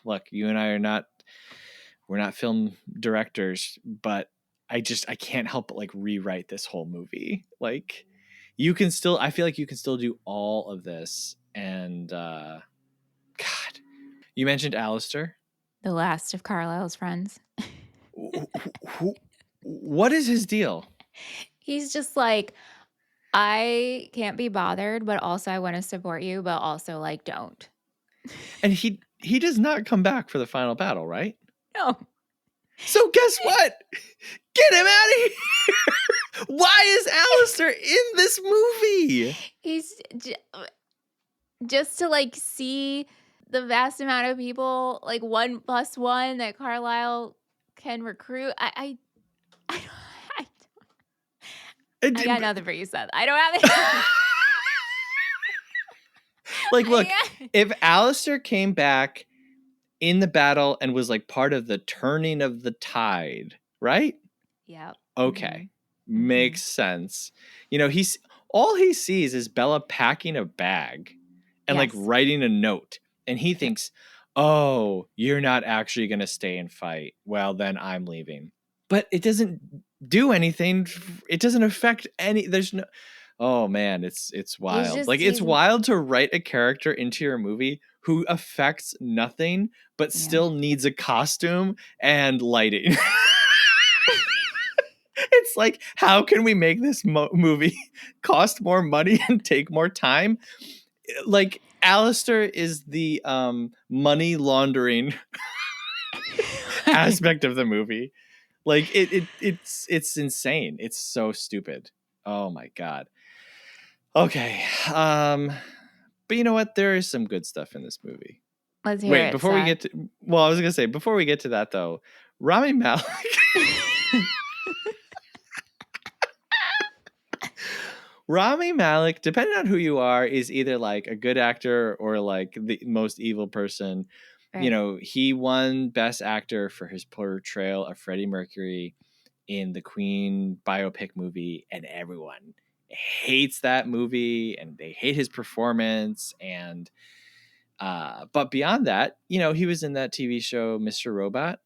look, you and I we're not film directors, but I can't help but like rewrite this whole movie. Like, I feel like you can still do all of this. And, God, you mentioned Alistair. The last of Carlisle's friends. What is his deal? He's just like, I can't be bothered, but also I want to support you, but also like don't. And he does not come back for the final battle, right? No. So guess what? Get him out of here! Why is Alistair in this movie? He's just to like see the vast amount of people, like 1+1 that Carlisle can recruit. I got nothing for you, Seth. I don't have it. Like, look, if Alistair came back in the battle and was like part of the turning of the tide, right? Yep. Okay. Makes sense. You know, all he sees is Bella packing a bag and like writing a note. And he thinks, oh, you're not actually going to stay and fight. Well, then I'm leaving. But it doesn't do anything. It doesn't affect there's no, oh man, it's wild. It's wild to write a character into your movie who affects nothing, but still needs a costume and lighting. It's like, how can we make this movie cost more money and take more time? Like, Alistair is the money laundering aspect of the movie. Like, it's insane. It's so stupid. Oh my god. Okay. But you know what? There is some good stuff in this movie. Let's hear it. Before we get to, well, I was gonna say, before we get to that though, Rami Malek. Rami Malek, depending on who you are, is either like a good actor or like the most evil person. Right. You know, he won Best Actor for his portrayal of Freddie Mercury in the Queen biopic movie, and everyone hates that movie and they hate his performance. And but beyond that, you know, he was in that TV show Mr. Robot.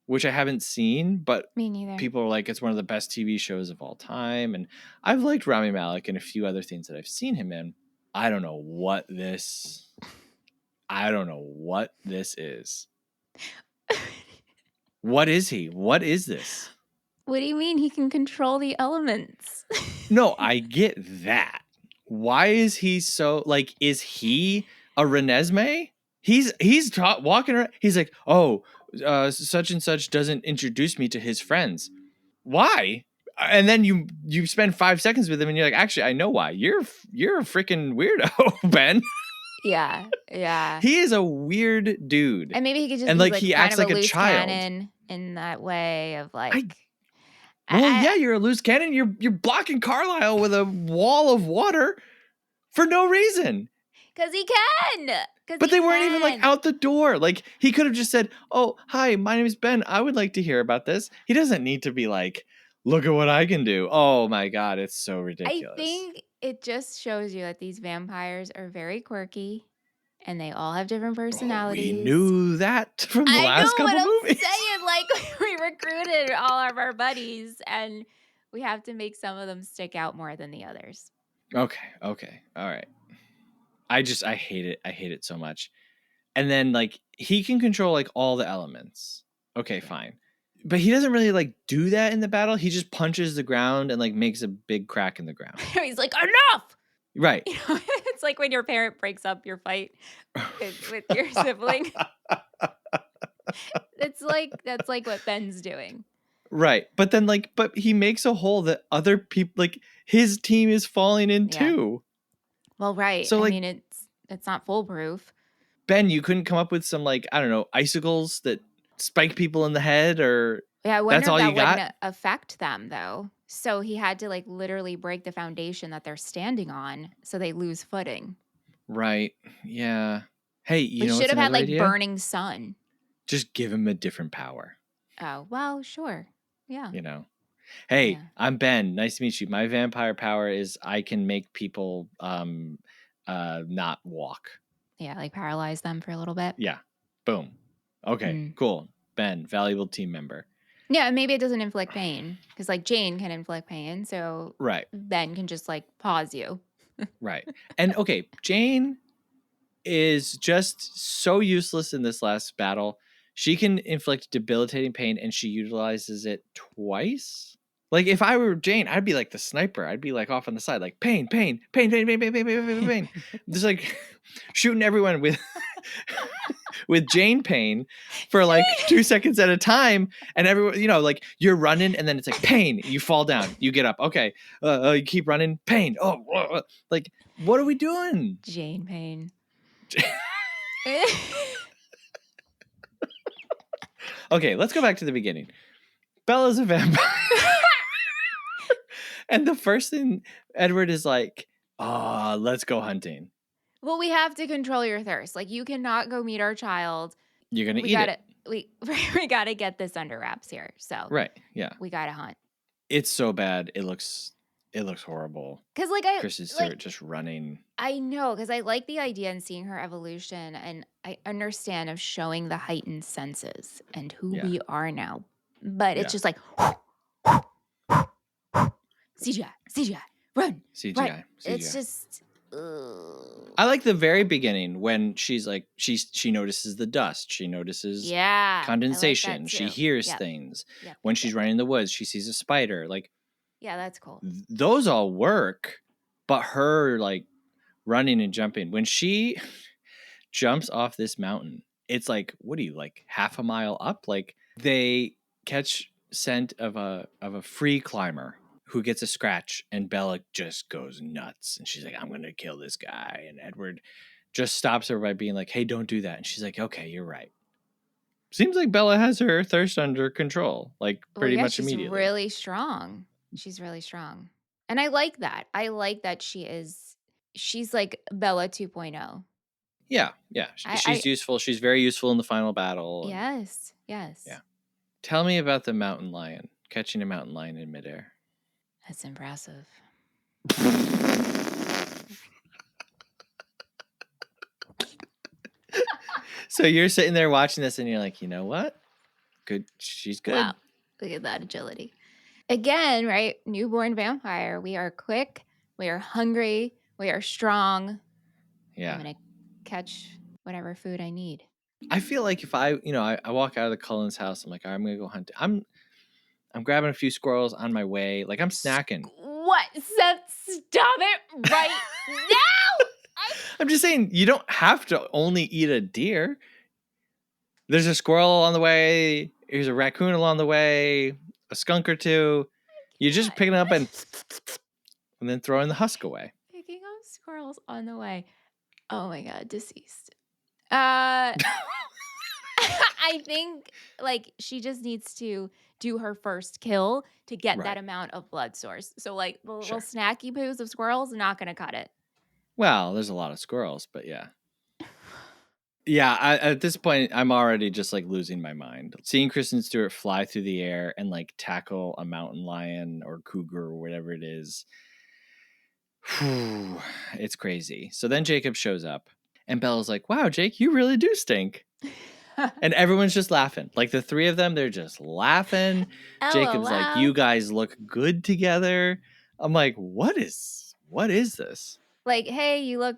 Which I haven't seen, but me neither. People are like, it's one of the best TV shows of all time. And I've liked Rami Malek and a few other things that I've seen him in. I don't know what this is. What is he? What is this? What do you mean he can control the elements? No, I get that. Why is he so, like, is he a Renesmee? He's walking around. He's like, oh, such and such doesn't introduce me to his friends. Why? And then you spend 5 seconds with him and you're like, actually, I know why. You're a freaking weirdo, Ben. Yeah. He is a weird dude. And maybe he could just and be like he acts like a child cannon in that way of like. You're a loose cannon. You're blocking Carlisle with a wall of water for no reason. Because he can. But they weren't even like out the door. Like he could have just said, "Oh, hi, my name is Ben. I would like to hear about this." He doesn't need to be like, "Look at what I can do." Oh my god, it's so ridiculous. I think it just shows you that these vampires are very quirky, and they all have different personalities. We knew that from the last couple movies. I'm saying, like, we recruited all of our buddies, and we have to make some of them stick out more than the others. Okay, all right. I hate it. I hate it so much. And then like he can control like all the elements. Okay, fine. But he doesn't really like do that in the battle. He just punches the ground and like makes a big crack in the ground. He's like, enough! Right. You know, it's like when your parent breaks up your fight with your sibling. That's like what Ben's doing. Right. But then but he makes a hole that other people, like his team is falling in too. Well, right. So, I mean, it's not foolproof. Ben, you couldn't come up with some, like, I don't know, icicles that spike people in the head, or I wonder that's all if that you got? wouldn't affect them, though. So he had to, like, literally break the foundation that they're standing on so they lose footing. Right. Yeah. Hey, you know, should have had, like, idea? burning sun. Just give him a different power. Oh, well, sure. Yeah. You know. Hey, I'm Ben. Nice to meet you. My vampire power is I can make people not walk. Yeah, like paralyze them for a little bit. Yeah. Boom. Okay, cool. Ben, valuable team member. Yeah, maybe it doesn't inflict pain because like Jane can inflict pain, so Ben can just like pause you. Right. And okay, Jane is just so useless in this last battle. She can inflict debilitating pain and she utilizes it twice. Like, if I were Jane, I'd be like the sniper. I'd be like off on the side, like pain, pain, pain, pain, pain, pain, pain, pain, pain, pain. Just like shooting everyone with with Jane pain for like 2 seconds at a time. And everyone, like you're running and then it's like pain. You fall down. You get up. Okay. You keep running. Pain. Oh, like, what are we doing? Jane Payne. Okay, let's go back to the beginning. Bella's a vampire. And the first thing Edward is like, let's go hunting. Well, we have to control your thirst. Like, you cannot go meet our child. You're going to eat it. We got to get this under wraps here. So Right, yeah. we got to hunt. It's so bad. It looks horrible. Because Kristen Stewart just running. I know, because I like the idea and seeing her evolution, and I understand of showing the heightened senses and who we are now. But it's just like CGI, run, CGI. Run. It's just. I like the very beginning when she's like she notices the dust, she notices condensation, like she hears things. Yep. When she's running in the woods, she sees a spider. Like, yeah, that's cool. Those all work, but her like running and jumping when she jumps off this mountain, it's like, what are you, like half a mile up? Like, they catch scent of a free climber who gets a scratch, and Bella just goes nuts. And she's like, I'm going to kill this guy. And Edward just stops her by being like, hey, don't do that. And she's like, okay, you're right. Seems like Bella has her thirst under control, like pretty much immediately. She's really strong. She's really strong. And I like that. I like that she's like Bella 2.0. Yeah. She's useful. She's very useful in the final battle. Yes. Yeah. Tell me about the mountain lion, catching a mountain lion in midair. That's impressive. So you're sitting there watching this and you're like, you know what? Good. She's good. Wow. Look at that agility. Again, right? Newborn vampire. We are quick. We are hungry. We are strong. Yeah. I'm going to catch whatever food I need. I feel like if I walk out of the Cullens house, I'm like, all right, I'm going to go hunt. I'm grabbing a few squirrels on my way. Like, I'm snacking. What? Seth, stop it right now! I'm just saying, you don't have to only eat a deer. There's a squirrel on the way. Here's a raccoon along the way. A skunk or two. You're just picking up and then throwing the husk away. Picking up squirrels on the way. Oh my God, deceased. I think like she just needs to do her first kill to get that amount of blood source. So like the little snacky poos of squirrels are not going to cut it. Well, there's a lot of squirrels, but yeah. Yeah, at this point, I'm already just like losing my mind. Seeing Kristen Stewart fly through the air and like tackle a mountain lion or cougar or whatever it is. Whew, it's crazy. So then Jacob shows up and Bella's like, wow, Jake, you really do stink. And everyone's just laughing. Like the three of them, they're just laughing. Jacob's like, you guys look good together. I'm like, what is this? Like, hey, you look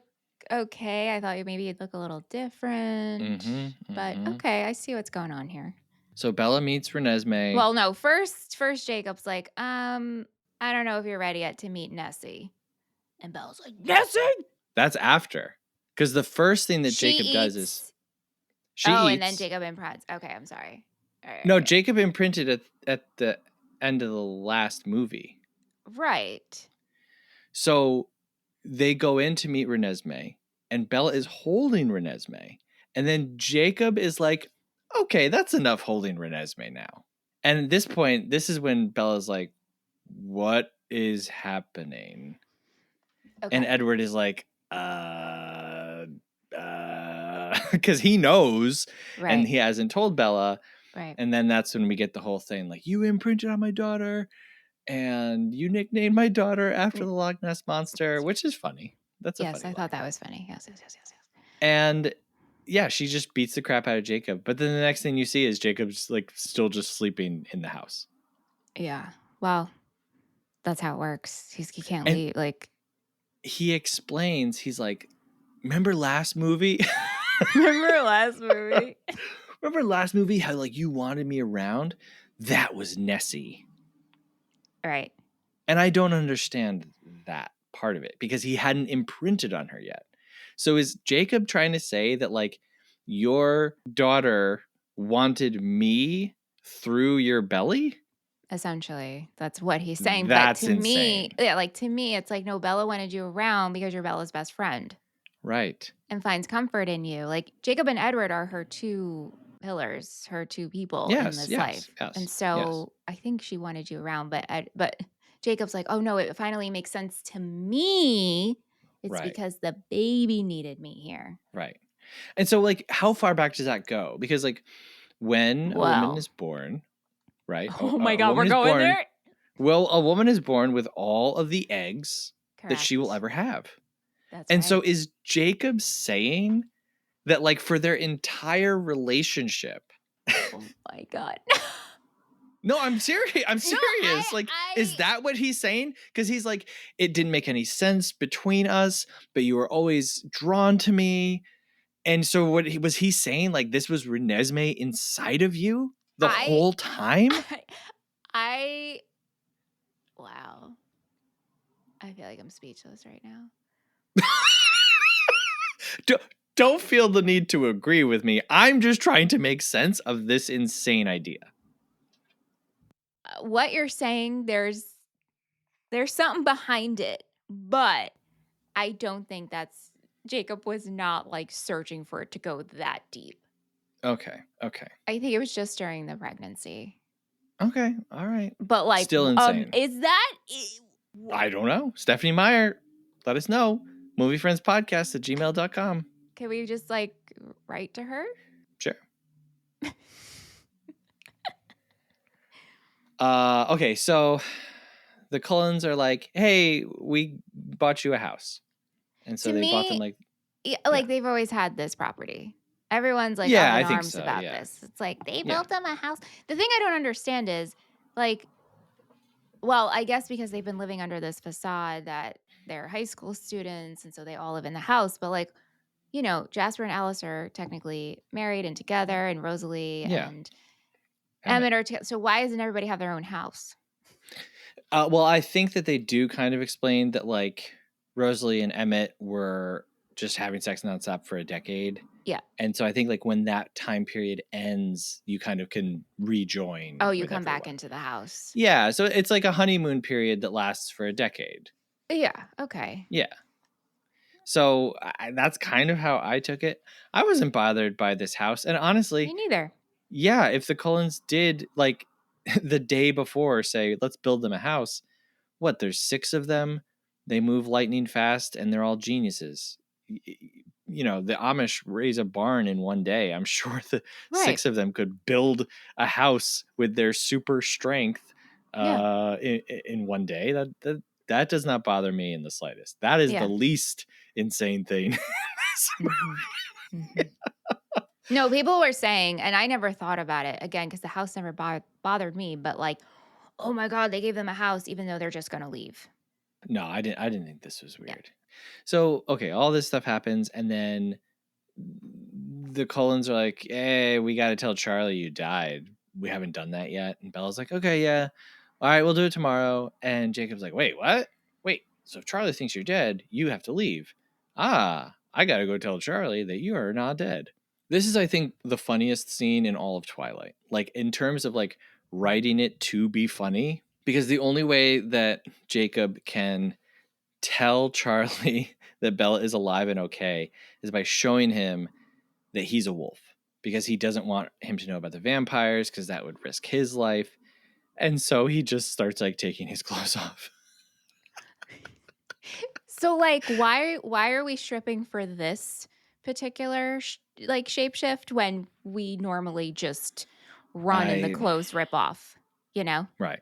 okay. I thought maybe you'd look a little different. But okay, I see what's going on here. So Bella meets Renesmee. Well, no, first Jacob's like, I don't know if you're ready yet to meet Nessie. And Bella's like, Nessie? That's after. Because the first thing that Jacob does is she eats. And then Jacob imprints. Okay, I'm sorry. No, Jacob imprinted at the end of the last movie. Right. So they go in to meet Renesmee, and Bella is holding Renesmee. And then Jacob is like, okay, that's enough holding Renesmee now. And at this point, this is when Bella's like, what is happening? Okay. And Edward is like, because he knows, and he hasn't told Bella. Right. And then that's when we get the whole thing, like, you imprinted on my daughter, and you nicknamed my daughter after the Loch Ness Monster, which is funny. That's a funny line. Thought that was funny. Yes. And yeah, she just beats the crap out of Jacob. But then the next thing you see is Jacob's like still just sleeping in the house. Yeah. Well, that's how it works. He can't leave. Like, he explains, he's like, remember last movie? Remember last movie? How like you wanted me around? That was Nessie. Right. And I don't understand that part of it because he hadn't imprinted on her yet. So is Jacob trying to say that like your daughter wanted me through your belly? Essentially, that's what he's saying. But That's to me, insane. to me, it's like, no, Bella wanted you around because you're Bella's best friend Right. and finds comfort in you. Like Jacob and Edward are her two pillars, her two people in Yes, this yes, life. And yes, yes. so I think she wanted you around, but Jacob's like, oh no, it finally makes sense to me. It's Right, because the baby needed me here. right. And so like how far back does that go? Because like when a woman Well, is born, right? oh my A God, we're woman is going born. there. Well, a woman is born with all of the eggs that she will Correct. ever have. That's And so right. is Jacob saying that like for their entire relationship? Oh my God. No, I'm serious. I'm No, serious. I, Like, is I, that what he's saying? Because he's like, it didn't make any sense between us, but you were always drawn to me. And so was he saying like this was Renesmee inside of you the I, whole time? I, wow. I feel like I'm speechless right now. Don't feel the need to agree with me. I'm just trying to make sense of this insane idea. What you're saying, there's something behind it, but I don't think Jacob was not like searching for it to go that deep. Okay. I think it was just during the pregnancy. Okay. All right. But like, Still insane. is that? I don't know. Stephanie Meyer, let us know. Moviefriendspodcast@gmail.com. Can we just like write to her? Sure. Okay, so the Cullens are like, hey, we bought you a house. And so To they bought them me, like, like they've always had this property. Everyone's like up yeah, in I think arms so. about Yeah. this. It's like they Yeah. built them a house. The thing I don't understand is like, well, I guess because they've been living under this facade that they're high school students and so they all live in the house. But like, Jasper and Alice are technically married and together, and Rosalie Yeah. and Emmett. Emmett are together. So why doesn't everybody have their own house? Well, I think that they do kind of explain that like Rosalie and Emmett were just having sex nonstop for a decade. Yeah. And so I think like when that time period ends, you kind of can rejoin. Oh, you with come back everyone. into the house. Yeah, so it's like a honeymoon period that lasts for a decade. Yeah. Okay. Yeah. So that's kind of how I took it. I wasn't bothered by this house. And honestly, Me neither. yeah, if the Cullens did like the day before say, let's build them a house, what, there's 6 of them, they move lightning fast, and they're all geniuses. You know, the Amish raise a barn in one day. I'm sure the Right. 6 of them could build a house with their super strength Yeah. in one day. That does not bother me in the slightest. That is the Yeah. least insane thing. in this movie. No, people were saying, and I never thought about it again because the house never bothered me, but like, oh my God, they gave them a house even though they're just going to leave. No, I didn't think this was weird. So, okay, all this stuff happens, and then the Cullens are like, hey, we got to tell Charlie you died. We haven't done that yet. And Bella's like, okay, yeah. All right, we'll do it tomorrow. And Jacob's like, wait, what? Wait, so if Charlie thinks you're dead, you have to leave. I got to go tell Charlie that you are not dead. This is, I think, the funniest scene in all of Twilight. Like, in terms of, like, writing it to be funny. Because the only way that Jacob can tell Charlie that Bella is alive and okay is by showing him that he's a wolf, because he doesn't want him to know about the vampires because that would risk his life. And so he just starts like taking his clothes off. So like, why are we stripping for this particular like shapeshift when we normally just run and the clothes rip off, Right.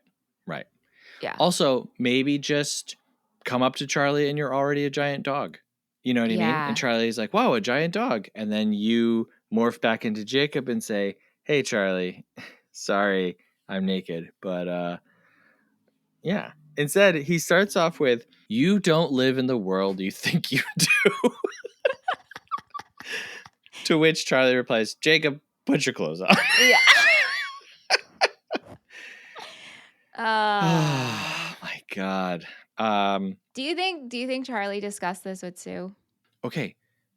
Yeah. Also, maybe just come up to Charlie and you're already a giant dog. You know what I mean? And Charlie's like, wow, a giant dog. And then you morph back into Jacob and say, hey, Charlie, sorry, I'm naked. But yeah. Instead, he starts off with, you don't live in the world you think you do. To which Charlie replies, Jacob, put your clothes on. Yeah. God. Do you think Charlie discussed this with Sue? Okay.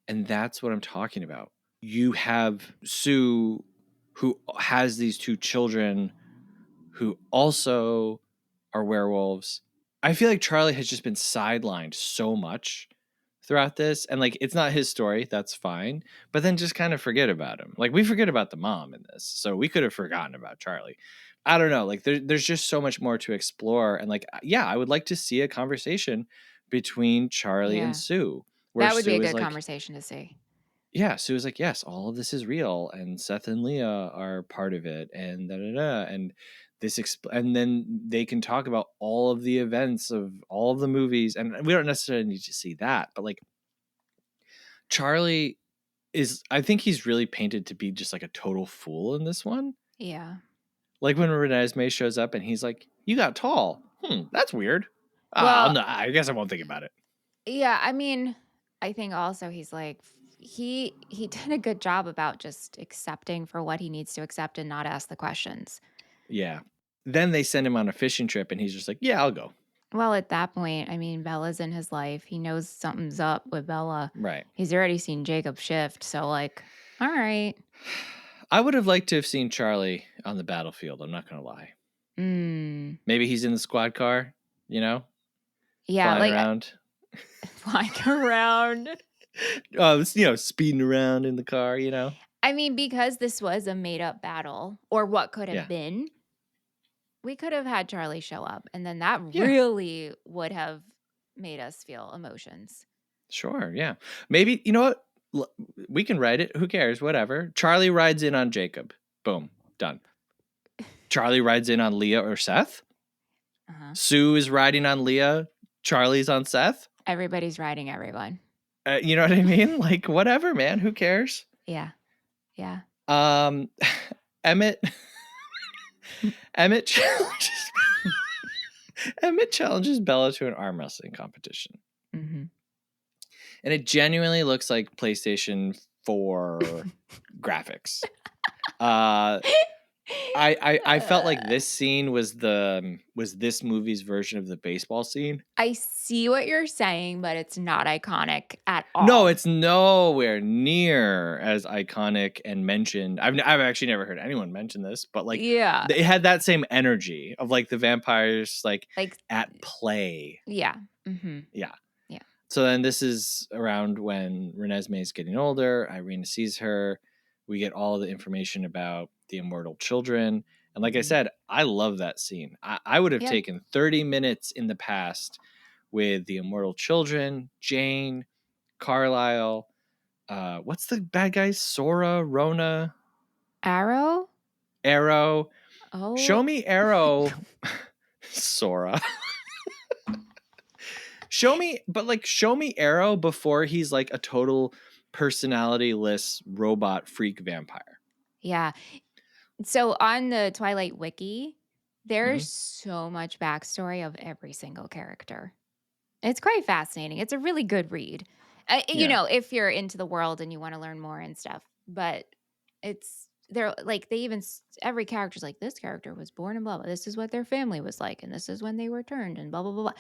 And that's what I'm talking about. You have Sue, who has these 2 children who also are werewolves. I feel like Charlie has just been sidelined so much throughout this. And like, it's not his story. That's fine. But then just kind of forget about him. Like, we forget about the mom in this. So we could have forgotten about Charlie. I don't know. Like, there's just so much more to explore. And like, yeah, I would like to see a conversation between Charlie and Yeah. Sue, where That would be a Sue is good like, conversation to see. yeah, Sue was like, yes, all of this is real, and Seth and Leah are part of it, and da da da, and and then they can talk about all of the events of all of the movies, and we don't necessarily need to see that, but like Charlie I think he's really painted to be just like a total fool in this one. Yeah. Like when Renesmee shows up and he's like, "You got tall. That's weird. Well, No, I guess I won't think about it." yeah, I mean, I think also he's like he did a good job about just accepting for what he needs to accept and not ask the questions. Yeah. Then they send him on a fishing trip, and he's just like, "Yeah, I'll go." Well, at that point, I mean, Bella's in his life. He knows something's up with Bella. Right. He's already seen Jacob shift, so like, all right. I would have liked to have seen Charlie on the battlefield. I'm not going to lie. Mm. Maybe he's in the squad car, Yeah, flying like around. flying around. Speeding around in the car, I mean, because this was a made up battle, or what could have Yeah. been, we could have had Charlie show up, and then that Yeah. really would have made us feel emotions. Sure, yeah. Maybe, you know what? We can write it. Who cares? Whatever. Charlie rides in on Jacob. Boom. Done. Charlie rides in on Leah or Seth. Uh-huh. Sue is riding on Leah. Charlie's on Seth. Everybody's riding everyone. You know what I mean? Like, whatever, man. Who cares? Yeah. Yeah. Emmett challenges Bella to an arm wrestling competition. Mm-hmm. And it genuinely looks like PlayStation 4 graphics. I felt like this scene was this movie's version of the baseball scene. I see what you're saying, but it's not iconic at all. No, it's nowhere near as iconic and mentioned. I've actually never heard anyone mention this, but like, yeah, it had that same energy of like the vampires like at play. Yeah. Mm-hmm. Yeah. Yeah. So then this is around when Renesmee is getting older. Irina sees her. We get all the information about the immortal children. And like I said, I love that scene. I would have taken 30 minutes in the past with the immortal children, Jane, Carlisle. What's the bad guys? Sora, Rona, Arrow. Oh, show me Arrow. Sora. Show me Arrow before he's like a total personality-less robot freak vampire. Yeah. So on the Twilight Wiki, there's so much backstory of every single character. It's quite fascinating. It's a really good read. You know, if you're into the world and you want to learn more and stuff. But they're like, every character's like, this character was born in blah, blah. This is what their family was like. And this is when they were turned and blah, blah, blah, blah.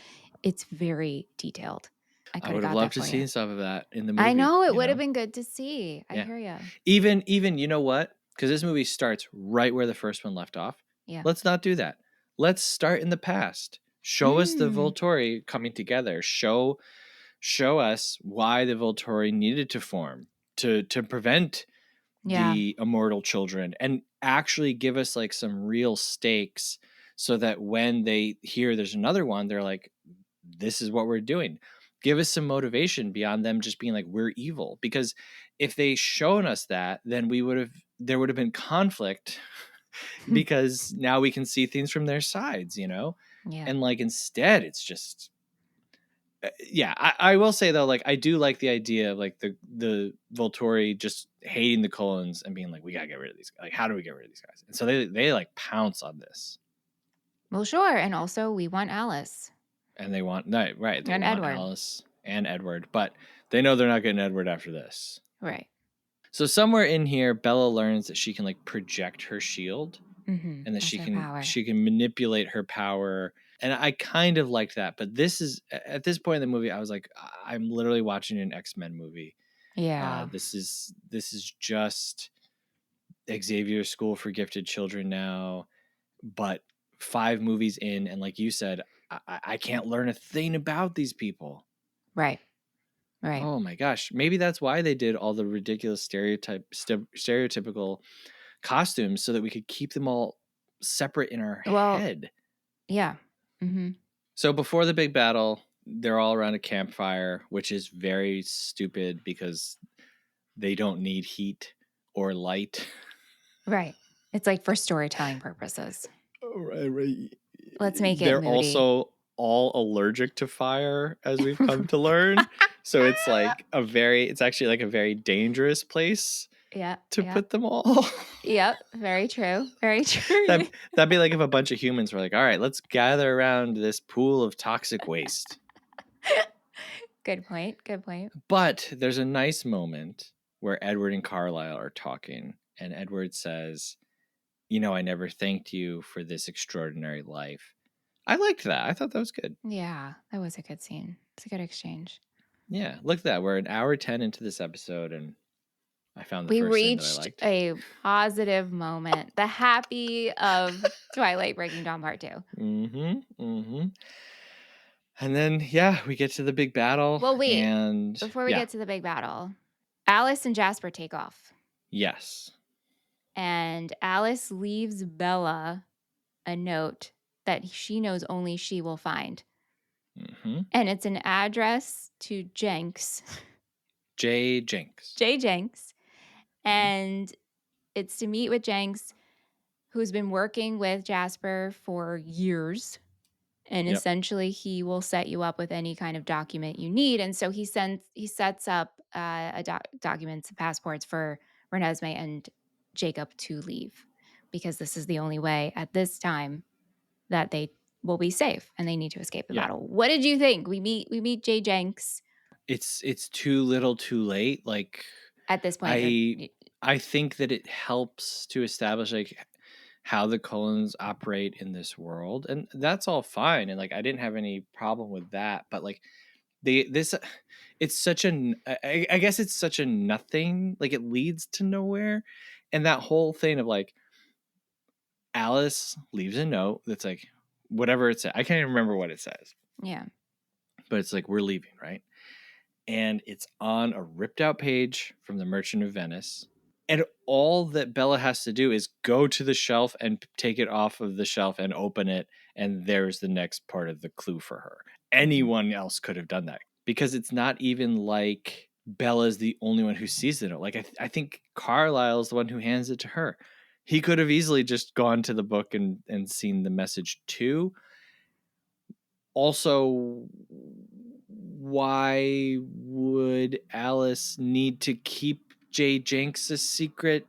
It's very detailed. I would have loved to see some of that in the movie. I know. It would have been good to see. I hear you. Even, you know what? Because this movie starts right where the first one left off. Yeah. Let's not do that. Let's start in the past. Show us the Volturi coming together. Show us why the Volturi needed to form to prevent the immortal children, and actually give us like some real stakes so that when they hear there's another one, they're like, this is what we're doing. Give us some motivation beyond them just being like, we're evil. Because if they shown us that, then there would have been conflict because now we can see things from their sides, and like, instead it's just, I will say though, like, I do like the idea of like the Volturi just hating the Cullens and being like, we gotta get rid of these guys. Like, how do we get rid of these guys? And so they like pounce on this. Well, sure. And also we want Alice. And they want, right. They want Edward. Alice and Edward, but they know they're not getting Edward after this. Right. So somewhere in here, Bella learns that she can like project her shield, and that she can manipulate her power And I kind of liked that. But this is, at this point in the movie, I was like, I'm literally watching an X-Men movie. Yeah. This is just Xavier's School for Gifted Children now, but 5 movies in, and like you said, I can't learn a thing about these people. Right. Right. Oh my gosh. Maybe that's why they did all the ridiculous stereotypical costumes, so that we could keep them all separate in our Well, head. yeah. Mm-hmm. So before the big battle, they're all around a campfire, which is very stupid because they don't need heat or light. Right. It's like for storytelling purposes. Right. Let's make it They're moody. also all allergic to fire, as we've come to learn. So it's like it's actually like a very dangerous place to put them all. Yep. Very true. Very true. That'd be like if a bunch of humans were like, all right, let's gather around this pool of toxic waste. Good point. Good point. But there's a nice moment where Edward and Carlisle are talking, and Edward says, I never thanked you for this extraordinary life. I liked that. I thought that was good. Yeah, that was a good scene. It's a good exchange. Yeah, look at that. We're an hour 10 into this episode, and I found the We first thing that I reached liked. a positive moment. The happy of Twilight Breaking Dawn Part 2. And then, we get to the big battle. Well, wait. And before we get to the big battle, Alice and Jasper take off. Yes. And Alice leaves Bella a note that she knows only she will find. And it's an address to Jenks. J. Jenks. J. Jenks. And it's to meet with Jenks, who's been working with Jasper for years. And essentially, he will set you up with any kind of document you need. And so he sets up documents, passports for Renesmee and Jacob to leave, because this is the only way at this time that they will be safe and they need to escape the battle. What did you think? We meet J. Jenks. It's too little, too late. Like, at this point, I think that it helps to establish like how the Cullens operate in this world, and that's all fine. And like, I didn't have any problem with that. But like, it's such I guess it's such a nothing. Like, it leads to nowhere, and that whole thing of like, Alice leaves a note that's like, whatever it says. I can't even remember what it says. Yeah. But it's like, we're leaving, right? And it's on a ripped out page from the Merchant of Venice. And all that Bella has to do is go to the shelf and take it off of the shelf and open it. And there's the next part of the clue for her. Anyone else could have done that, because it's not even like Bella's the only one who sees the note. Like, I think Carlisle's the one who hands it to her. He could have easily just gone to the book and seen the message too. Also, why would Alice need to keep J. Jenks a secret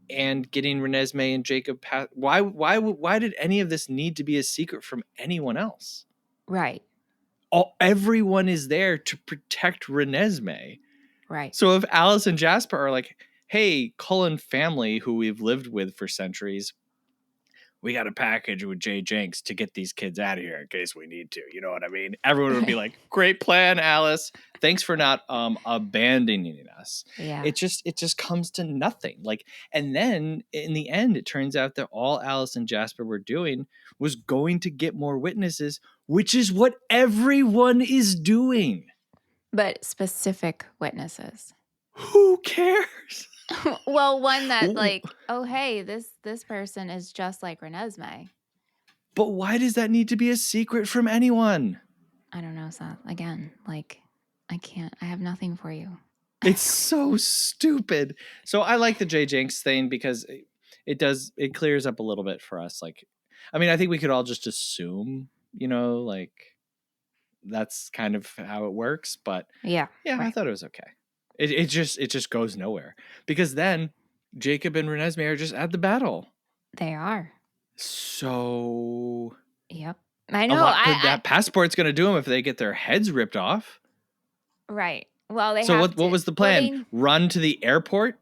and getting Renesmee and Jacob past? Why did any of this need to be a secret from anyone else? Right. Everyone is there to protect Renesmee. Right. So if Alice and Jasper are like, hey, Cullen family who we've lived with for centuries, we got a package with J. Jenks to get these kids out of here in case we need to. You know what I mean? Everyone would be like, great plan, Alice. Thanks for not abandoning us. Yeah. It just comes to nothing. Like, and then in the end, it turns out that all Alice and Jasper were doing was going to get more witnesses, which is what everyone is doing. But specific witnesses. Who cares? Well, one that like, oh, hey, this person is just like Renesmee. But why does that need to be a secret from anyone? I don't know, Seth. Again, like, I have nothing for you. It's so stupid. So I like the J. Jenks thing because it clears up a little bit for us. Like, I mean, I think we could all just assume, like that's kind of how it works. But yeah, right. I thought it was okay. It just goes nowhere, because then Jacob and Renesmee are just at the battle. They are. So. Yep. I know. That passport's going to do them if they get their heads ripped off. Right. Well, what was the plan? Run to the airport?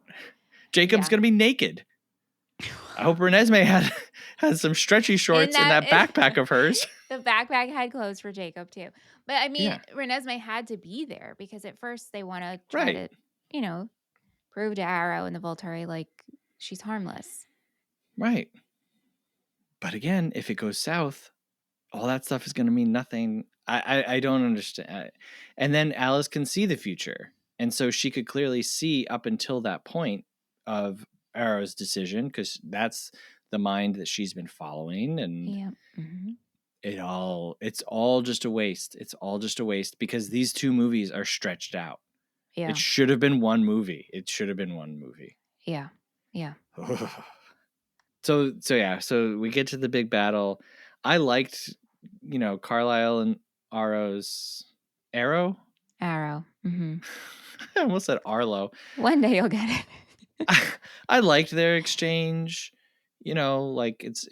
Jacob's going to be naked. I hope Renesmee has some stretchy shorts in that that backpack of hers. the backpack had clothes for Jacob too. But I mean, Yeah, Renesmee had to be there because at first they want to try right, to, you know, prove to Arrow and the Volturi like she's harmless. right. But again, if it goes south, all that stuff is going to mean nothing. I don't understand. And then Alice can see the future. And so she could clearly see up until that point of Arrow's decision, because that's the mind that she's been following. And Yeah. Mm-hmm. it's all just a waste. It's all just a waste because these two movies are stretched out. Yeah. It should have been one movie. It should have been one movie. Yeah. Yeah. So we get to the big battle. I liked, Carlisle and Arrow's Arrow. Mm-hmm. I almost said Arlo. One day you'll get it. I liked their exchange. Like it's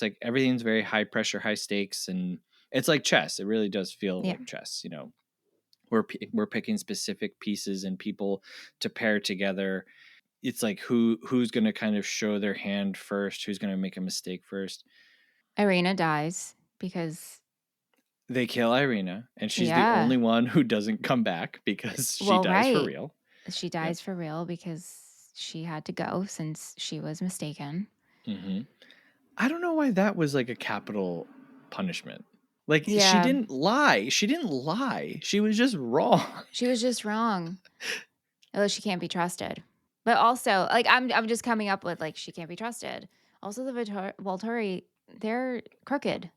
like everything's very high pressure, high stakes, and it's like chess. It really does feel Yeah. like chess. We're picking specific pieces and people to pair together. It's like who's going to kind of show their hand first, who's going to make a mistake first. Irina dies because They kill Irina, and she's the Yeah. only one who doesn't come back because she dies for right. real. She dies for real because she had to go since she was mistaken. Mm-hmm. I don't know why that was like a capital punishment. Like she Yeah. didn't lie. She didn't lie. She was just wrong. She was just wrong. Oh, she can't be trusted. But also, like I'm just coming up with like she can't be trusted. Also, the Volturi, they're crooked.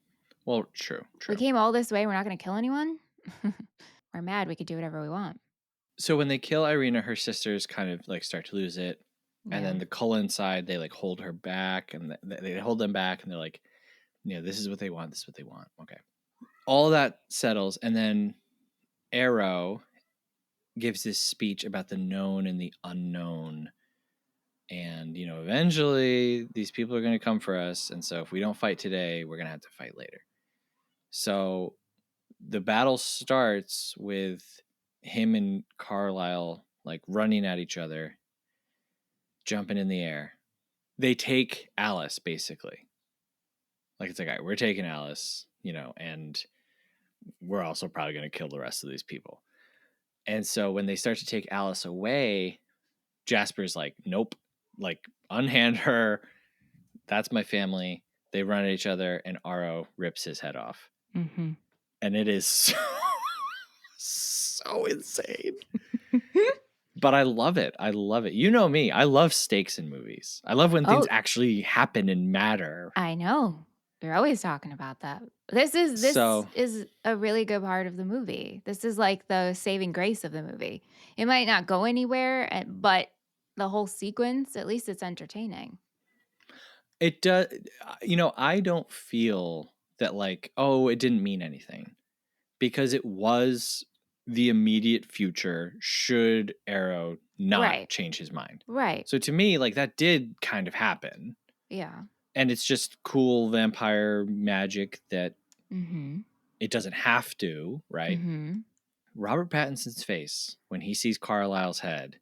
Well, true. We came all this way. We're not going to kill anyone. We're mad. We could do whatever we want. So when they kill Irina, her sisters kind of like start to lose it. Yeah. And then the Cullen side, they like hold her back, and they hold them back, and they're like, this is what they want. This is what they want. Okay. All that settles. And then Arrow gives this speech about the known and the unknown. And, eventually these people are going to come for us. And so if we don't fight today, we're going to have to fight later. So the battle starts with him and Carlisle like running at each other, jumping in the air. They take Alice basically. Like it's like, all right, we're taking Alice, and we're also probably going to kill the rest of these people. And so when they start to take Alice away, Jasper's like, nope, like unhand her. That's my family. They run at each other, and Arrow rips his head off. Mm-hmm. And it is so insane. But I love it. I love it. You know me. I love stakes in movies. I love when things actually happen and matter. I know. You're always talking about that. This is a really good part of the movie. This is like the saving grace of the movie. It might not go anywhere, but the whole sequence, at least it's entertaining. It does. I don't feel that like, oh, it didn't mean anything, because it was the immediate future should Arrow not change his mind. Right. So to me, like that did kind of happen. Yeah. And it's just cool vampire magic that Mm-hmm. it doesn't have to, right? Mm-hmm. Robert Pattinson's face when he sees Carlisle's head,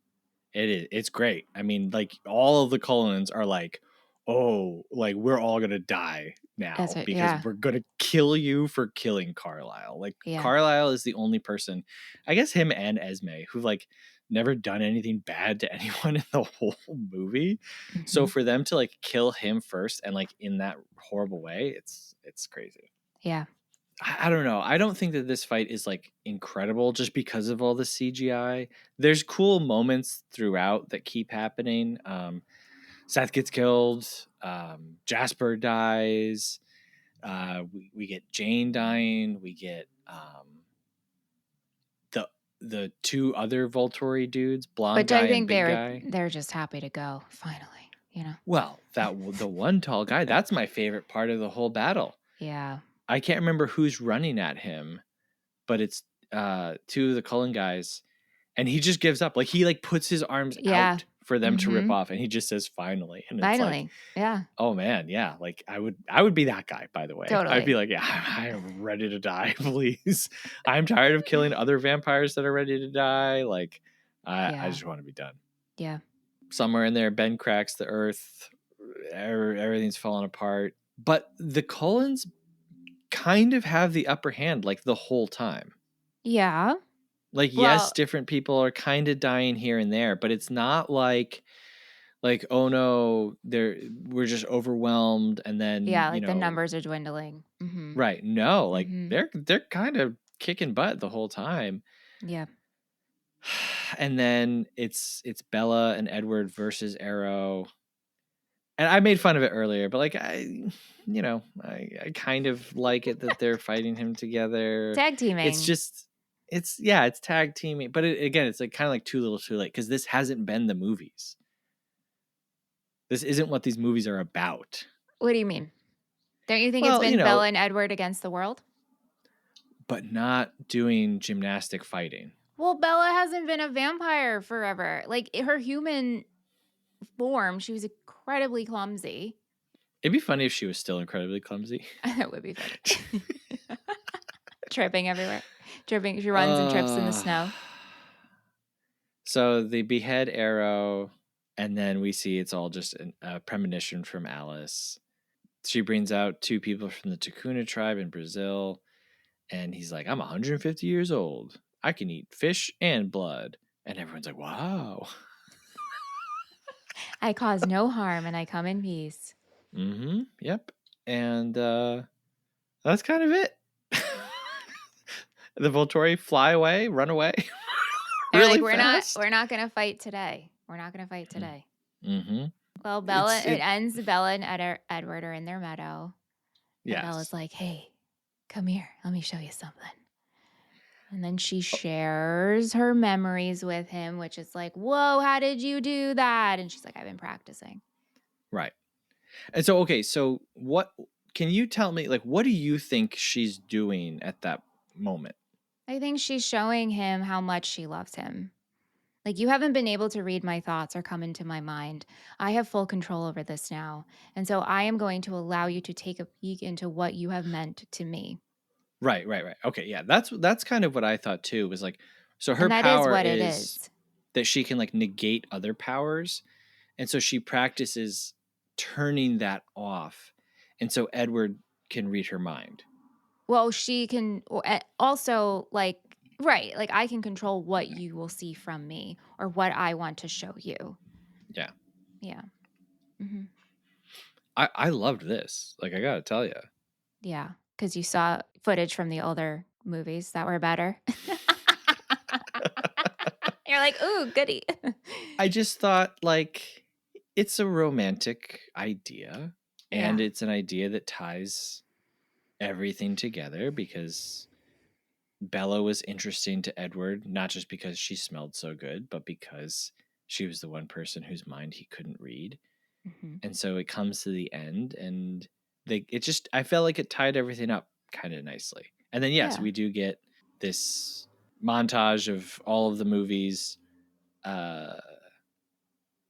it's great. I mean, like all of the Cullens are like, oh, like we're all gonna die now because we're gonna kill you for killing Carlisle. Like Carlisle is the only person, I guess him and Esme, who've like never done anything bad to anyone in the whole movie. Mm-hmm. So for them to like kill him first and like in that horrible way, it's crazy. Yeah. I don't know. I don't think that this fight is like incredible just because of all the CGI. There's cool moments throughout that keep happening. Seth gets killed. Jasper dies. We get Jane dying. We get the two other Volturi dudes, blonde guy and big guy. They're just happy to go finally. Well, the one tall guy. That's my favorite part of the whole battle. Yeah. I can't remember who's running at him, but it's two of the Cullen guys, and he just gives up. Like he like puts his arms out for them to rip off, and he just says finally. And it's like, oh man, yeah. Like I would be that guy, by the way. Totally. I'd be like, yeah, I am ready to die, please. I'm tired of killing other vampires that are ready to die. Like I just want to be done. Yeah. Somewhere in there, Ben cracks the earth. Everything's falling apart. But the Cullens kind of have the upper hand like the whole time. Yeah. Like, Well, yes, different people are kind of dying here and there, but it's not like oh no, we're just overwhelmed and then yeah, like the numbers are dwindling. Mm-hmm. right. No, like Mm-hmm. they're kind of kicking butt the whole time. Yeah. And then it's Bella and Edward versus Arrow. And I made fun of it earlier, but like I kind of like it that they're fighting him together. Tag teaming. It's just it's tag teaming, but again, it's like kind of like too little, too late because this hasn't been the movies. This isn't what these movies are about. What do you mean? Don't you think Well, it's been Bella and Edward against the world? But not doing gymnastic fighting. Well, Bella hasn't been a vampire forever. Like her human form, she was incredibly clumsy. It'd be funny if she was still incredibly clumsy. That would be funny. Tripping everywhere. Tripping. She runs and trips in the snow. So they behead Arrow, and then we see it's all just a premonition from Alice. She brings out 2 people from the Takuna tribe in Brazil, and he's like, I'm 150 years old. I can eat fish and blood. And everyone's like, wow. I cause no harm and I come in peace. Mm-hmm. Yep. And that's kind of it. The Volturi fly away, run away. Really really fast. We're not gonna fight today. We're not gonna fight today. Mm-hmm. Well, it ends. Bella and Edward are in their meadow. Yeah. Bella's like, hey, come here. Let me show you something. And then she shares her memories with him, which is like, whoa, how did you do that? And she's like, I've been practicing. Right. And so, okay, so what can you tell me, like, what do you think she's doing at that moment? I think she's showing him how much she loves him. Like, you haven't been able to read my thoughts or come into my mind. I have full control over this now. And so I am going to allow you to take a peek into what you have meant to me. Right. Okay, yeah, that's kind of what I thought too. Was like, so her And that power is what it is that she can like negate other powers, and so she practices turning that off, and so Edward can read her mind. Well, she can also like, right, like I can control what you will see from me or what I want to show you. Yeah. Yeah. Mm-hmm. I loved this. Like, I gotta tell you. Yeah, because you saw footage from the older movies that were better. You're like, ooh, goody. I just thought, like, it's a romantic idea, and Yeah. it's an idea that ties everything together because Bella was interesting to Edward, not just because she smelled so good, but because she was the one person whose mind he couldn't read. Mm-hmm. And so it comes to the end, and I felt like it tied everything up kind of nicely. And then, yes, we do get this montage of all of the movies. And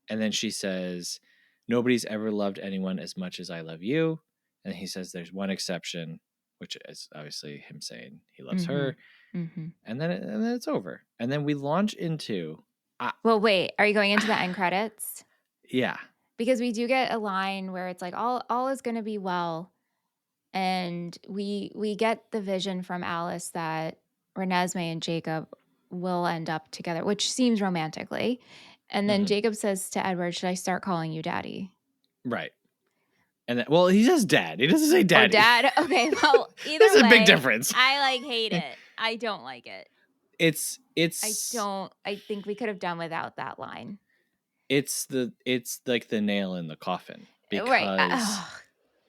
then she says, nobody's ever loved anyone as much as I love you. And he says there's one exception, which is obviously him saying he loves her. Mm-hmm. And then it's over. And then we launch into... well, wait, are you going into the end credits? Yeah. Because we do get a line where it's like, all is going to be well. And we get the vision from Alice that Renesmee and Jacob will end up together, which seems romantically. And then Jacob says to Edward, should I start calling you daddy? Right. And then, well, he says dad. He doesn't say daddy. Oh, dad. Okay. Well, either There's way, a big difference. I hate it. I don't like it. It's I think we could have done without that line. It's like the nail in the coffin because right.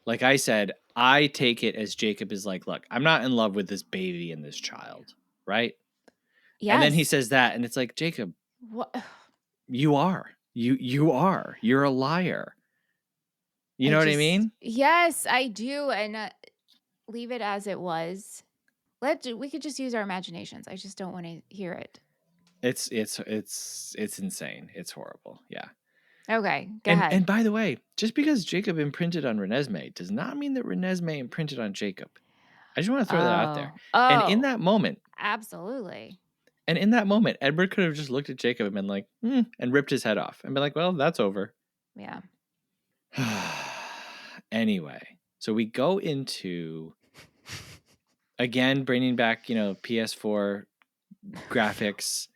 Like I said, I take it as Jacob is like, look, I'm not in love with this baby and this child, right? Yes. And then he says that, and it's like, Jacob, what? You are. You are. You're a liar. You know what I mean? Yes, I do. And leave it as it was. We could just use our imaginations. I just don't want to hear it. It's insane. It's horrible. Yeah. Okay, go ahead. And by the way, just because Jacob imprinted on Renesmee does not mean that Renesmee imprinted on Jacob. I just want to throw that out there. And in that moment, absolutely. And in that moment, Edward could have just looked at Jacob and been like, and ripped his head off and been like, well, that's over. Yeah. Anyway, So we go into, again, bringing back, PS4 graphics,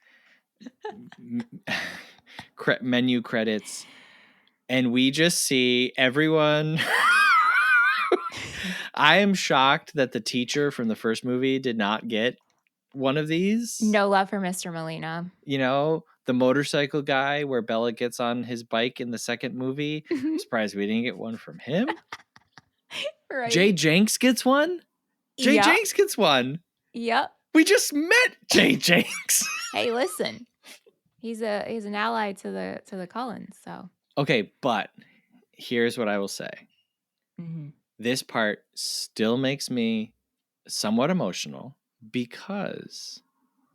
menu credits, and we just see everyone. I am shocked that the teacher from the first movie did not get one of these. No love for Mr. Molina. The motorcycle guy where Bella gets on his bike in the second movie. I'm surprised we didn't get one from him. Right. Jay Jenks gets one. Jay Jenks gets one. Yep. We just met Jay Jenks. Hey, listen. He's an ally to the Cullens, so. Okay, but here's what I will say. Mm-hmm. This part still makes me somewhat emotional because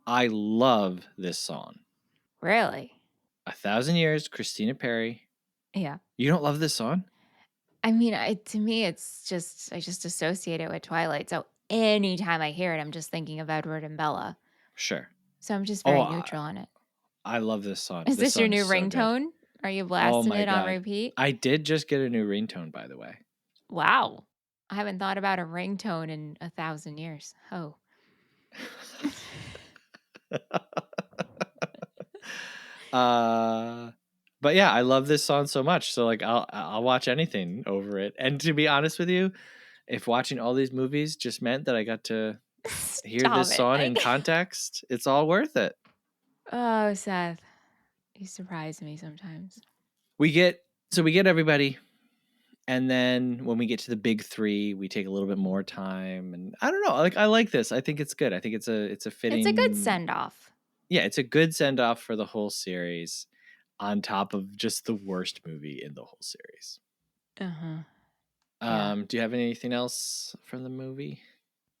I love this song. Really? 1,000 Years, Christina Perri. Yeah. You don't love this song? I mean, to me, it's just, I just associate it with Twilight. So anytime I hear it, I'm just thinking of Edward and Bella. Sure. So I'm just very neutral on it. I love this song. Is this your new ringtone? Are you blasting it on repeat? I did just get a new ringtone, by the way. Wow. I haven't thought about a ringtone in 1,000 years. Oh. But yeah, I love this song so much. So like I'll watch anything over it. And to be honest with you, if watching all these movies just meant that I got to hear this song in context, it's all worth it. Oh, Seth. You surprise me sometimes. We get everybody. And then when we get to the big three, we take a little bit more time. And I don't know. Like I like this. I think it's good. I think it's a fitting. It's a good send off. Yeah, it's a good send off for the whole series, on top of just the worst movie in the whole series. Yeah. Do you have anything else from the movie?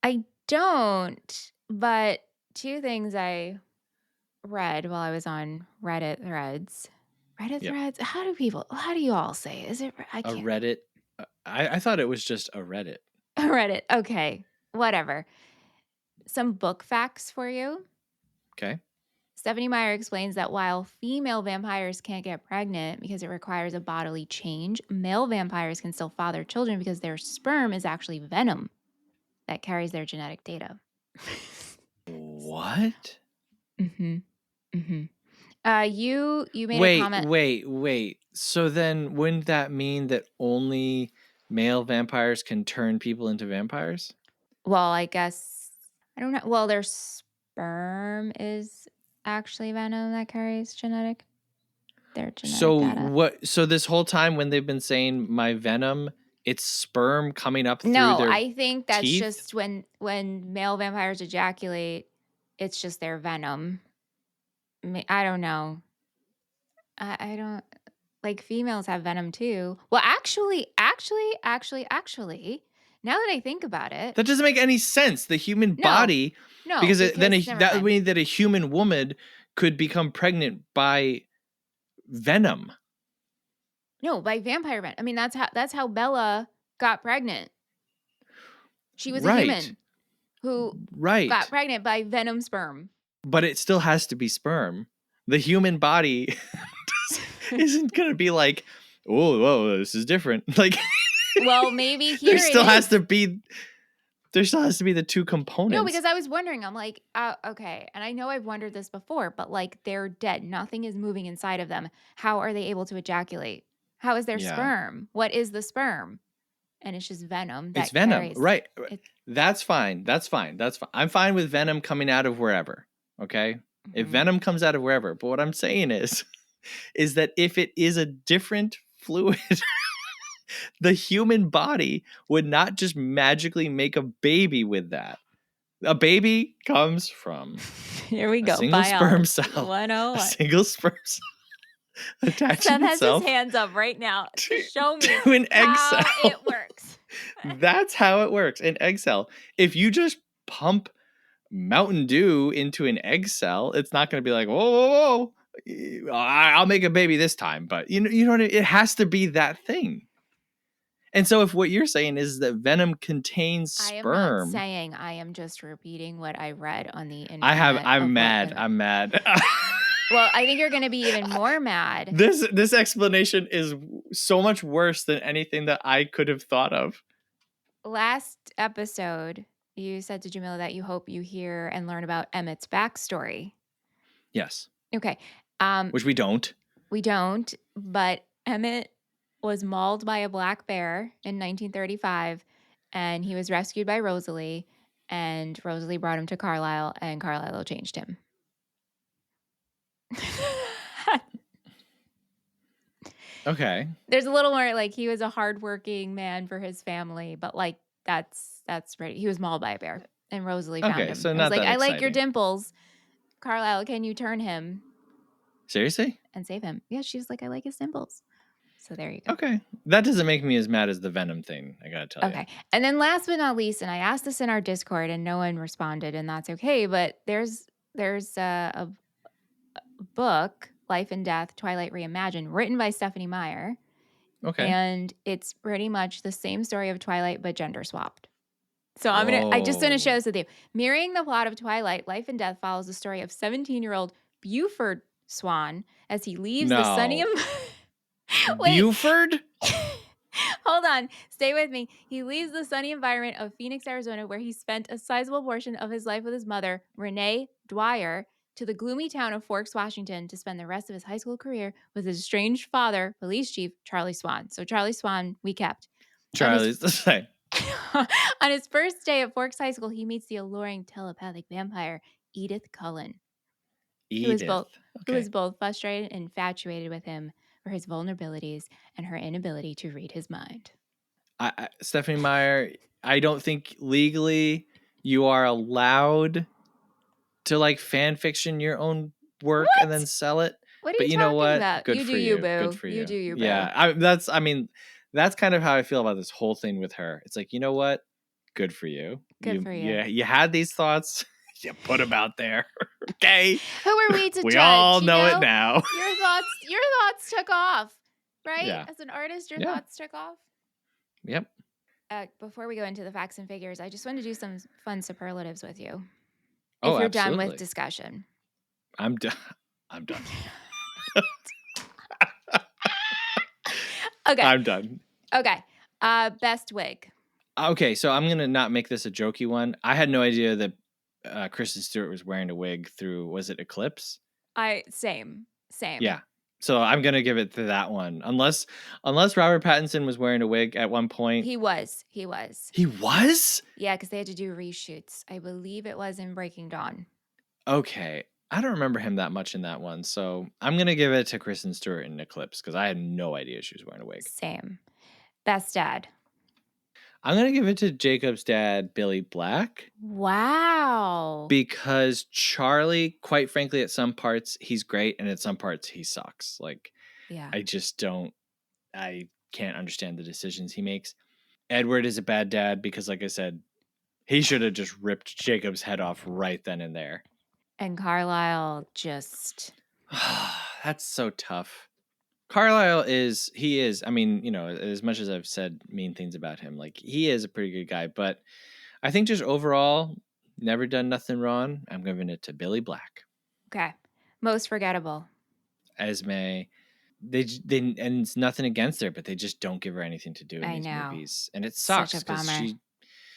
I don't, but two things I read while I was on Reddit threads. Threads? How do you all say it? Is it? I can't. A Reddit? I thought it was just a Reddit. A Reddit. Okay. Whatever. Some book facts for you. Okay. Stephanie Meyer explains that while female vampires can't get pregnant because it requires a bodily change, male vampires can still father children because their sperm is actually venom that carries their genetic data. What? Mm-hmm. Mm-hmm. You made a comment. Wait. So then wouldn't that mean that only male vampires can turn people into vampires? Well, I guess, I don't know. Well, their sperm is actually venom that carries their genetic data. So this whole time when they've been saying my venom, it's sperm coming up through their I think that's teeth? just when male vampires ejaculate, it's just their venom. I don't know. I don't, like, females have venom too. Well, actually, now that I think about it, that doesn't make any sense. The human body, because that would mean that a human woman could become pregnant by venom. No, by vampire venom. I mean, that's how Bella got pregnant. She was a human who got pregnant by venom sperm. But it still has to be sperm. The human body isn't going to be like, oh, whoa, this is different. Like, well, maybe there still has to be the two components. No, because I was wondering, I'm like, okay. And I know I've wondered this before, but like, they're dead. Nothing is moving inside of them. How are they able to ejaculate? How is their sperm? What is the sperm? And it's just venom. It's venom, right? That's fine. I'm fine with venom coming out of wherever. Okay, if venom comes out of wherever. But what I'm saying is that if it is a different fluid, the human body would not just magically make a baby with that. A baby comes from here we go. A single sperm cell. 101. A single sperm cell attaching Seth has itself his hands up right now to show me to an egg how cell. it works. That's how it works. An egg cell. If you just pump Mountain Dew into an egg cell, it's not going to be like, whoa, I'll make a baby this time. But you know what? It has to be that thing. And so if what you're saying is that venom contains sperm. I am not saying, I am just repeating what I read on the internet. I'm mad. Well, I think you're going to be even more mad. This explanation is so much worse than anything that I could have thought of. last episode, you said to Jamila that you hope you hear and learn about Emmett's backstory. Yes. Okay. Which we don't. We don't, but Emmett was mauled by a black bear in 1935, and he was rescued by Rosalie, and Rosalie brought him to Carlisle, and Carlisle changed him. Okay. There's a little more like he was a hardworking man for his family, but like that's right. He was mauled by a bear, and Rosalie found Okay, him. so And was not like, that I like your exciting. dimples, Carlisle. Can you turn him Seriously? and save him? Yeah, she was like, I like his dimples. So there you go. Okay. That doesn't make me as mad as the Venom thing, I gotta tell you. Okay. And then last but not least, and I asked this in our Discord and no one responded, and that's okay. But there's a book, Life and Death, Twilight Reimagined, written by Stephanie Meyer. Okay. And it's pretty much the same story of Twilight, but gender swapped. So I just want to share this with you. Mirroring the plot of Twilight, Life and Death follows the story of 17-year-old Buford Swan as he leaves the sunny. Wait. Buford? Hold on. Stay with me. He leaves the sunny environment of Phoenix, Arizona, where he spent a sizable portion of his life with his mother, Renee Dwyer, to the gloomy town of Forks, Washington, to spend the rest of his high school career with his estranged father, police chief Charlie Swan. So Charlie Swan, we kept. Charlie's the same. On his first day at Forks High School, he meets the alluring telepathic vampire, Edith Cullen. Who is both frustrated and infatuated with him for his vulnerabilities and her inability to read his mind. Stephanie Meyer, I don't think legally you are allowed to like fan fiction your own work and then sell it. What are you talking about? Good you for do you, you, boo. Good for you. You do you, boo. Yeah, that's kind of how I feel about this whole thing with her. It's like, you know what? Good for you. Good for you. Yeah, you had these thoughts. You put them out there. Okay. Who are we to we judge? all know it now. Your thoughts took off, right? Yeah. As an artist, your thoughts took off. Yep. Before we go into the facts and figures, I just want to do some fun superlatives with you. Oh, if you're absolutely. done with discussion. I'm done. I'm done. Okay. I'm done. Okay. Best wig. Okay, so I'm gonna not make this a jokey one. I had no idea that Kristen Stewart was wearing a wig through, was it Eclipse? Same. Yeah. So I'm gonna give it to that one. Unless Robert Pattinson was wearing a wig at one point. He was. He was? Yeah, because they had to do reshoots. I believe it was in Breaking Dawn. Okay. I don't remember him that much in that one. So I'm gonna give it to Kristen Stewart in Eclipse because I had no idea she was wearing a wig. Same. Best dad. I'm going to give it to Jacob's dad, Billy Black. Wow. Because Charlie, quite frankly, at some parts, he's great. And at some parts, he sucks. Like, yeah. I can't understand the decisions he makes. Edward is a bad dad because, like I said, he should have just ripped Jacob's head off right then and there. And Carlisle just... That's so tough. Carlisle is, I mean, you know, as much as I've said mean things about him, like he is a pretty good guy, but I think just overall, never done nothing wrong. I'm giving it to Billy Black. Okay. Most forgettable. Esme. They and it's nothing against her, but they just don't give her anything to do in these movies. And it sucks because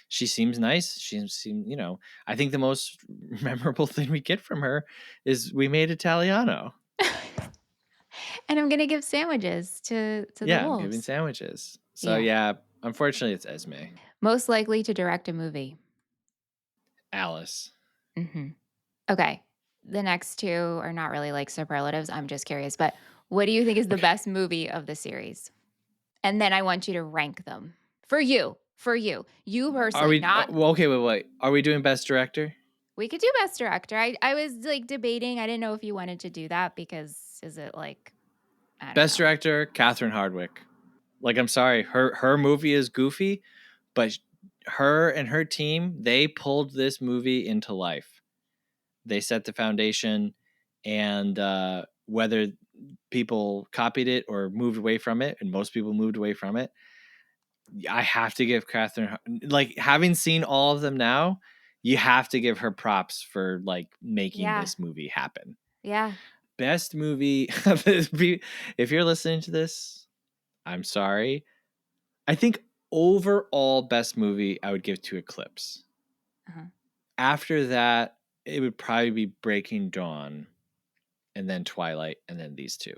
she seems nice. She seems, you know, I think the most memorable thing we get from her is we made Italiano. And I'm going to give sandwiches to the wolves. Yeah, I'm giving sandwiches. So, yeah, unfortunately, it's Esme. Most likely to direct a movie? Alice. Mm-hmm. Okay. The next two are not really like superlatives. I'm just curious. But what do you think is the best movie of the series? And then I want you to rank them. For you. You personally, not... Well, okay, wait. Are we doing best director? We could do best director. I was like debating. I didn't know if you wanted to do that because is it like... Best director, Catherine Hardwicke. Like, I'm sorry, her movie is goofy, but her and her team, they pulled this movie into life. They set the foundation, and whether people copied it or moved away from it, and most people moved away from it, I have to give Catherine, like, having seen all of them now, you have to give her props for like making this movie happen. Yeah. Best movie. If you're listening to this, I'm sorry. I think overall best movie I would give to Eclipse. Uh-huh. After that, it would probably be Breaking Dawn, and then Twilight, and then these two.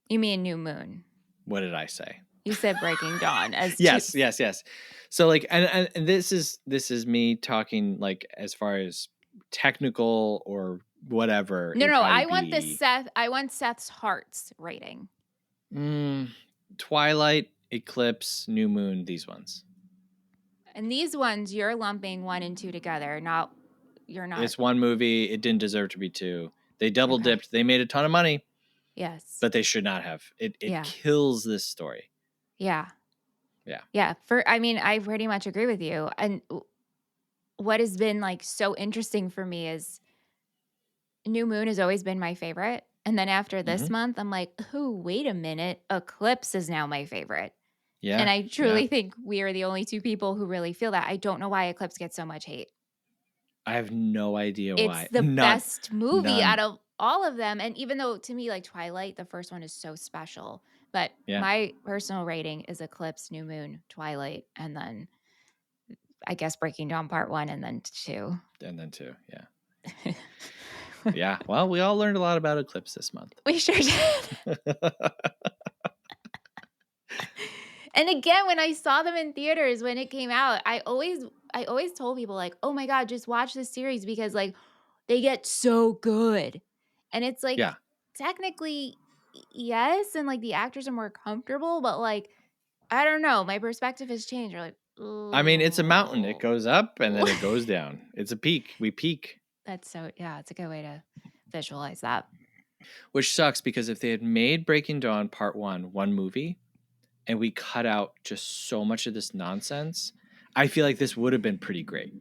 You mean New Moon? What did I say? You said Breaking Dawn as Yes, two. yes. So like, and this is me talking like as far as technical or whatever. it would No. probably I want the be, Seth. I want Seth's hearts rating. Twilight, Eclipse, New Moon. These ones. And these ones you're lumping 1 and 2 together. You're not. It's one movie. It didn't deserve to be two. They double dipped. They made a ton of money. Yes. But they should not have. It Yeah. kills this story. Yeah. Yeah. Yeah. I pretty much agree with you. And what has been like so interesting for me is New Moon has always been my favorite. And then after this month, I'm like, oh, wait a minute. Eclipse is now my favorite. Yeah. And I truly think we are the only two people who really feel that. I don't know why Eclipse gets so much hate. I have no idea why. It's the best movie out of all of them. And even though to me, like Twilight, the first one is so special. But my personal rating is Eclipse, New Moon, Twilight, and then I guess Breaking Dawn Part 1 and then 2. And then 2, yeah. Yeah. Well, we all learned a lot about Eclipse this month. We sure did. And again, when I saw them in theaters when it came out, I always told people like, "Oh my god, just watch this series because like they get so good." And it's like technically yes, and like the actors are more comfortable, but like I don't know, my perspective has changed. You're like, I mean, it's a mountain. It goes up and then it goes down. It's a peak. We peak. That's so it's a good way to visualize that. Which sucks because if they had made Breaking Dawn Part 1 one movie and we cut out just so much of this nonsense, I feel like this would have been pretty great.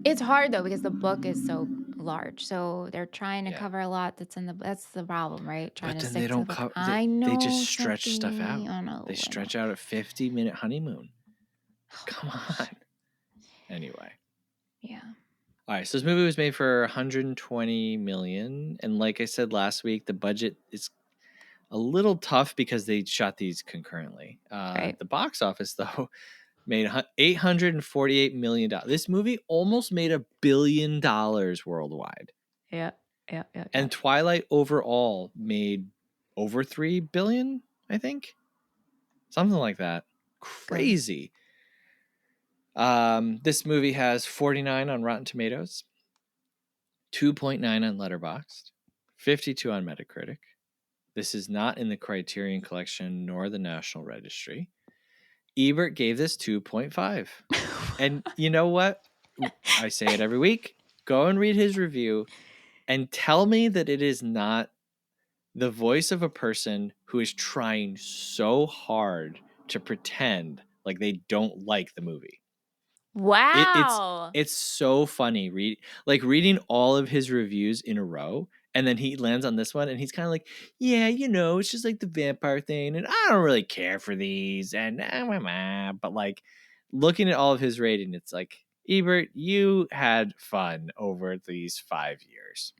It's hard though because the book is so large, so they're trying to cover a lot that's the problem, right? Trying But to then stick they to don't the book. cover. I know. They just stretch stuff out. Stephanie, They stretch out a 50-minute honeymoon. Come on. Anyway. Yeah. All right, so this movie was made for 120 million, and like I said last week, the budget is a little tough because they shot these concurrently. The box office though made $848 million. This movie almost made $1 billion worldwide. Yeah. And Twilight overall made over 3 billion, I think. Something like that. Crazy. This movie has 49 on Rotten Tomatoes, 2.9 on Letterboxd, 52 on Metacritic. This is not in the Criterion Collection nor the National Registry. Ebert gave this 2.5. And you know what? I say it every week. Go and read his review and tell me that it is not the voice of a person who is trying so hard to pretend like they don't like the movie. Wow. It's so funny reading all of his reviews in a row, and then he lands on this one and he's kind of like, yeah, it's just like the vampire thing and I don't really care for these and but like looking at all of his rating, it's like, Ebert, you had fun over these 5 years.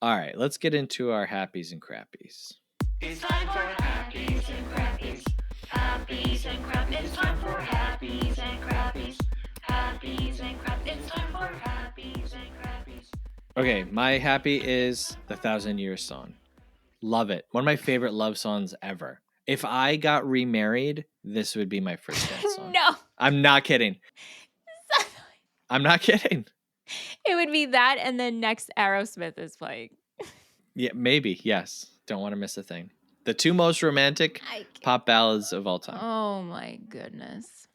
All right, let's get into our happies and crappies. It's time for happies and crappies. Happies and crappies. It's time for happies and crappies. Happies and crappies. It's time for happies and crappies. Okay, my happy is the 1,000 Years song. Love it. One of my favorite love songs ever. If I got remarried, this would be my first dance song. No. I'm not kidding. I'm not kidding. It would be that and then next Aerosmith is playing. Yeah, maybe. Yes. Don't want to miss a thing. The two most romantic pop ballads of all time. Oh my goodness.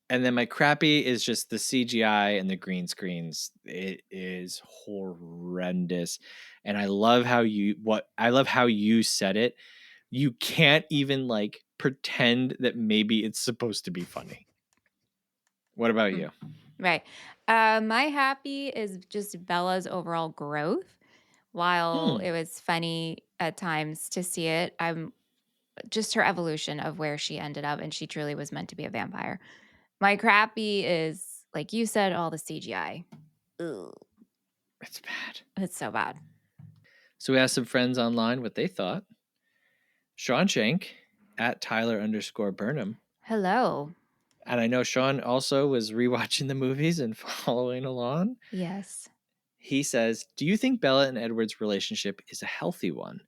And then my crappy is just the CGI and the green screens. It is horrendous. And I love how you said it. You can't even like pretend that maybe it's supposed to be funny. What about you? Right. My happy is just Bella's overall growth. While it was funny at times to see it, I'm just her evolution of where she ended up, and she truly was meant to be a vampire. My crappy is, like you said, all the CGI. Ugh. It's bad. It's so bad. So we asked some friends online what they thought. Sean Shank at Tyler_Burnham Hello. And I know Sean also was rewatching the movies and following along. Yes. He says, do you think Bella and Edward's relationship is a healthy one?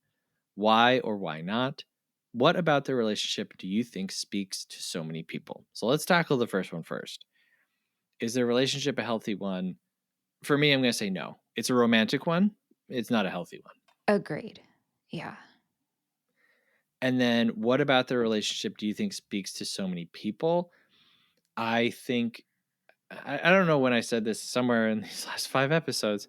Why or why not? What about their relationship do you think speaks to so many people? So let's tackle the first one first. Is their relationship a healthy one? For me, I'm going to say no. It's a romantic one. It's not a healthy one. Agreed. Yeah. And then what about their relationship do you think speaks to so many people? I think, I don't know when I said this, somewhere in these last 5 episodes,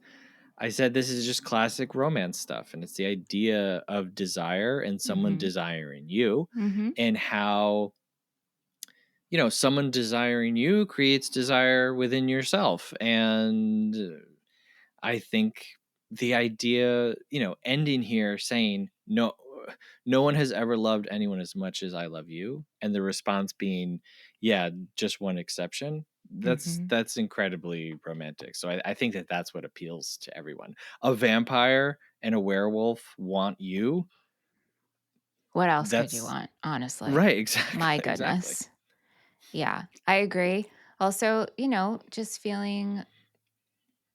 I said this is just classic romance stuff. And it's the idea of desire and someone desiring you, and how, you know, someone desiring you creates desire within yourself. And I think the idea, you know, ending here saying, no one has ever loved anyone as much as I love you, and the response being, yeah, just one exception. That's incredibly romantic. So I think that's what appeals to everyone. A vampire and a werewolf want you. What else could you That's want, honestly? right. Exactly. My goodness. Exactly. Yeah, I agree. Also, you know, just feeling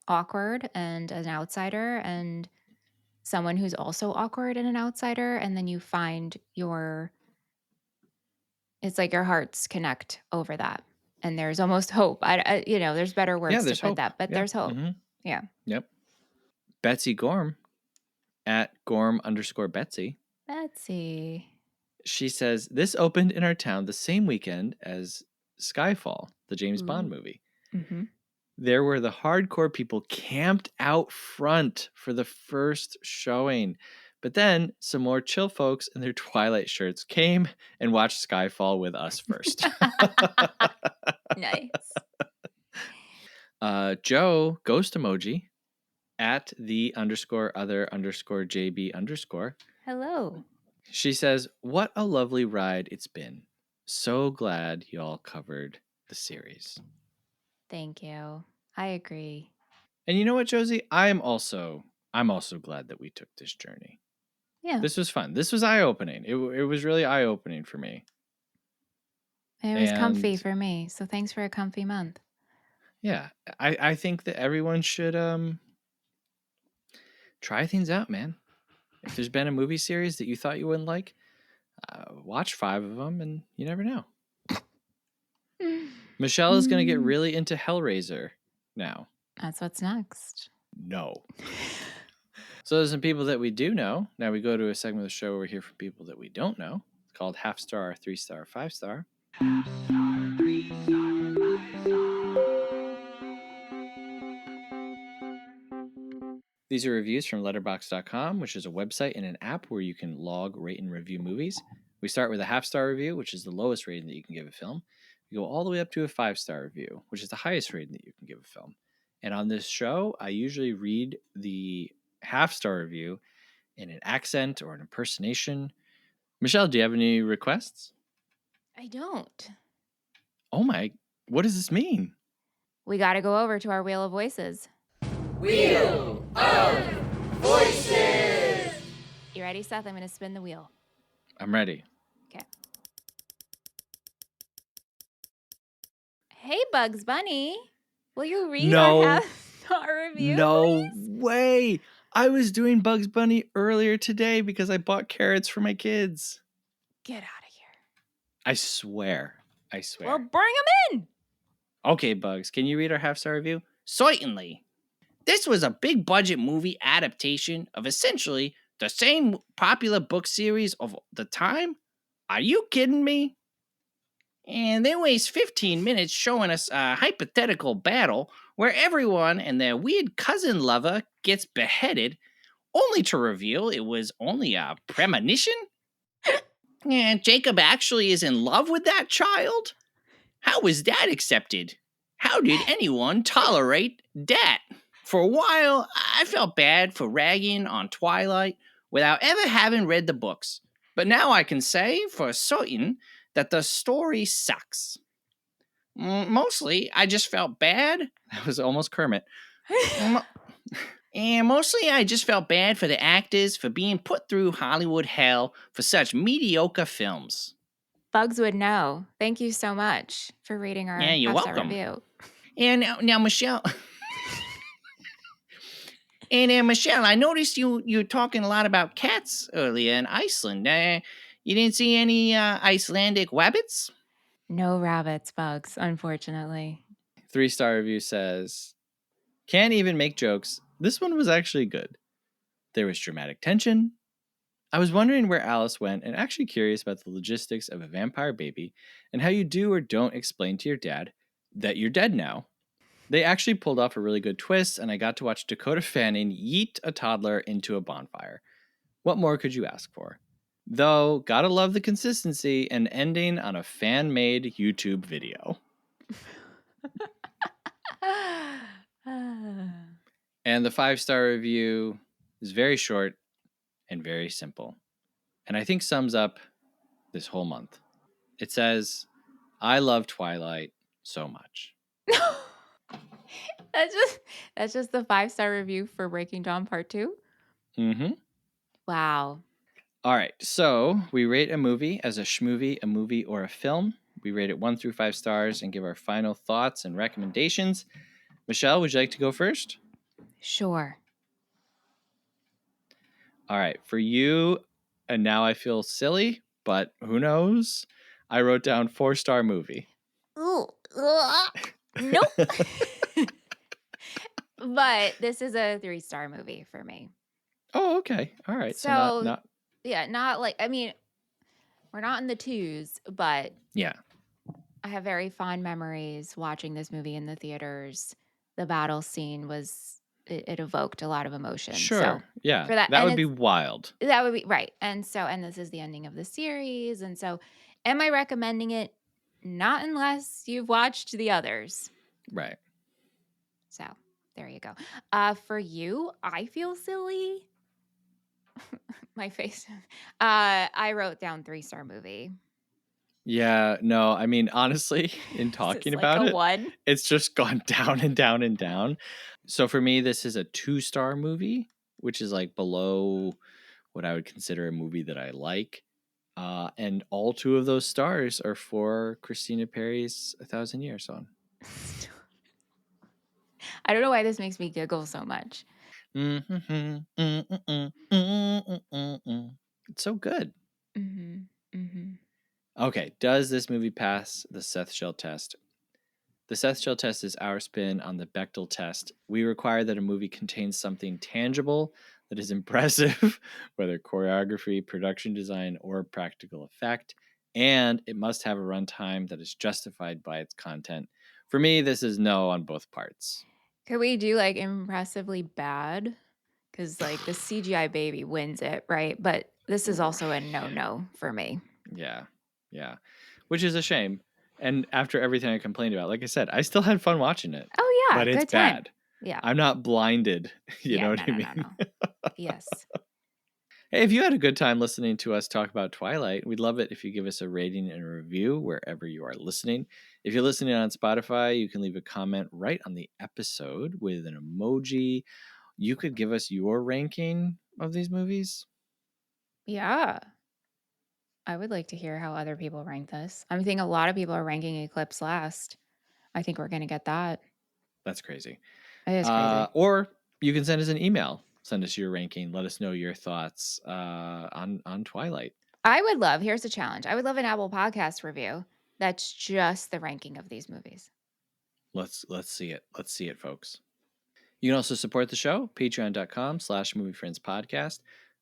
awkward and an outsider, and someone who's also awkward and an outsider, and then you find it's like your hearts connect over that. And there's almost hope. You know, there's better Yeah, words to there's put hope. that, but Yeah. there's hope. Yeah. Yep. Betsy Gorm at Gorm_Betsy. Betsy. She says, this opened in our town the same weekend as Skyfall, the James Bond movie. Mm-hmm. There were the hardcore people camped out front for the first showing. But then some more chill folks in their Twilight shirts came and watched Skyfall with us first. Nice. Joe, ghost emoji, at the_other_JB_. Hello. She says, what a lovely ride it's been. So glad y'all covered the series. Thank you. I agree. And you know what, Josie? I'm also glad that we took this journey. Yeah. This was fun. This was eye-opening. It was really eye-opening for me. It was comfy for me. So thanks for a comfy month. Yeah. I think that everyone should try things out, man. If there's been a movie series that you thought you wouldn't like, watch 5 of them and you never know. Michelle is going to get really into Hellraiser now. That's what's next. No. So there's some people that we do know. Now we go to a segment of the show where we hear from people that we don't know. It's called Half Star, 3-Star, 5-Star. These are reviews from letterboxd.com, which is a website and an app where you can log, rate, and review movies. We start with a half-star review, which is the lowest rating that you can give a film. We go all the way up to a 5-star review, which is the highest rating that you can give a film. And on this show, I usually read the half-star review in an accent or an impersonation. Michelle, do you have any requests? I don't. Oh my, what does this mean? We got to go over to our Wheel of Voices. Wheel of Voices! You ready, Seth? I'm going to spin the wheel. I'm ready. Okay. Hey, Bugs Bunny. Will you read our half-star review, No please? way. I was doing Bugs Bunny earlier today because I bought carrots for my kids. Get out of here. I swear. Well, bring them in. Okay, Bugs, can you read our half-star review? Certainly. This was a big budget movie adaptation of essentially the same popular book series of the time. Are you kidding me? And they waste 15 minutes showing us a hypothetical battle where everyone and their weird cousin lover gets beheaded, only to reveal it was only a premonition? And Jacob actually is in love with that child? How was that accepted? How did anyone tolerate that? For a while, I felt bad for ragging on Twilight without ever having read the books. But now I can say for certain that the story sucks. Mostly, I just felt bad. That was almost Kermit. And mostly, I just felt bad for the actors for being put through Hollywood hell for such mediocre films. Bugs would know. Thank you so much for reading our Yeah, you're half-star welcome. review. And now Michelle. And Michelle, I noticed you talking a lot about cats earlier in Iceland. You didn't see any Icelandic wabbits? No rabbits, Bugs, unfortunately. 3-star review says, can't even make jokes. This one was actually good. There was dramatic tension. I was wondering where Alice went and actually curious about the logistics of a vampire baby and how you do or don't explain to your dad that you're dead now. They actually pulled off a really good twist, and I got to watch Dakota Fanning yeet a toddler into a bonfire. What more could you ask for? Though, gotta love the consistency and ending on a fan-made YouTube video. And the 5-star review is very short and very simple, and I think sums up this whole month. It says, I love Twilight so much. That's just the 5-star review for Breaking Dawn Part 2? Mm-hmm. Wow. All right, so we rate a movie as a schmovie, a movie, or a film. We rate it 1 through 5 stars and give our final thoughts and recommendations. Michelle, would you like to go first? Sure. All right, for you, and now I feel silly, but who knows? I wrote down 4-star movie. Ooh. Nope. But this is a 3-star movie for me. Oh, okay. All right. So, not yeah, not like, I mean, we're not in the 2s, but yeah. I have very fond memories watching this movie in the theaters. The battle scene it evoked a lot of emotion. Sure. So yeah. for that, That and would be wild. that would be right. And this is the ending of the series. And so, am I recommending it? Not unless you've watched the others. Right. So there you go. For you, I feel silly. My face. I wrote down 3-star movie. Yeah, no, I mean, honestly, in talking about it, 1? it's just gone down and down and down. So for me, this is a 2-star movie, which is like below what I would consider a movie that I like. And all 2 of those stars are for Christina Perri's 1,000 Year Song. I don't know why this makes me giggle so much. It's so good. Okay, does this movie pass the Seth Shell test? The Seth Shell test is our spin on the Bechdel test. We require that a movie contains something tangible that is impressive, whether choreography, production design, or practical effect, and it must have a runtime that is justified by its content. For me, this is no on both parts. Could we do like impressively bad? Because like the CGI baby wins it, right? But this is also a no for me. Yeah. Which is a shame. And after everything I complained about, like I said, I still had fun watching it. Oh yeah, but it's good time. bad. Yeah. I'm not blinded. You know what I mean? No. Yes. Hey, if you had a good time listening to us talk about Twilight, we'd love it if you give us a rating and a review wherever you are listening. If you're listening on Spotify, you can leave a comment right on the episode with an emoji. You could give us your ranking of these movies. Yeah. I would like to hear how other people rank this. I'm thinking a lot of people are ranking Eclipse last. I think we're going to get that. That's crazy. It is crazy. Or you can send us an email. Send us your ranking. Let us know your thoughts on Twilight. I would love, here's a challenge. I would love an Apple Podcast review that's just the ranking of these movies. Let's see it. Let's see it, folks. You can also support the show, patreon.com/moviefriendspodcast.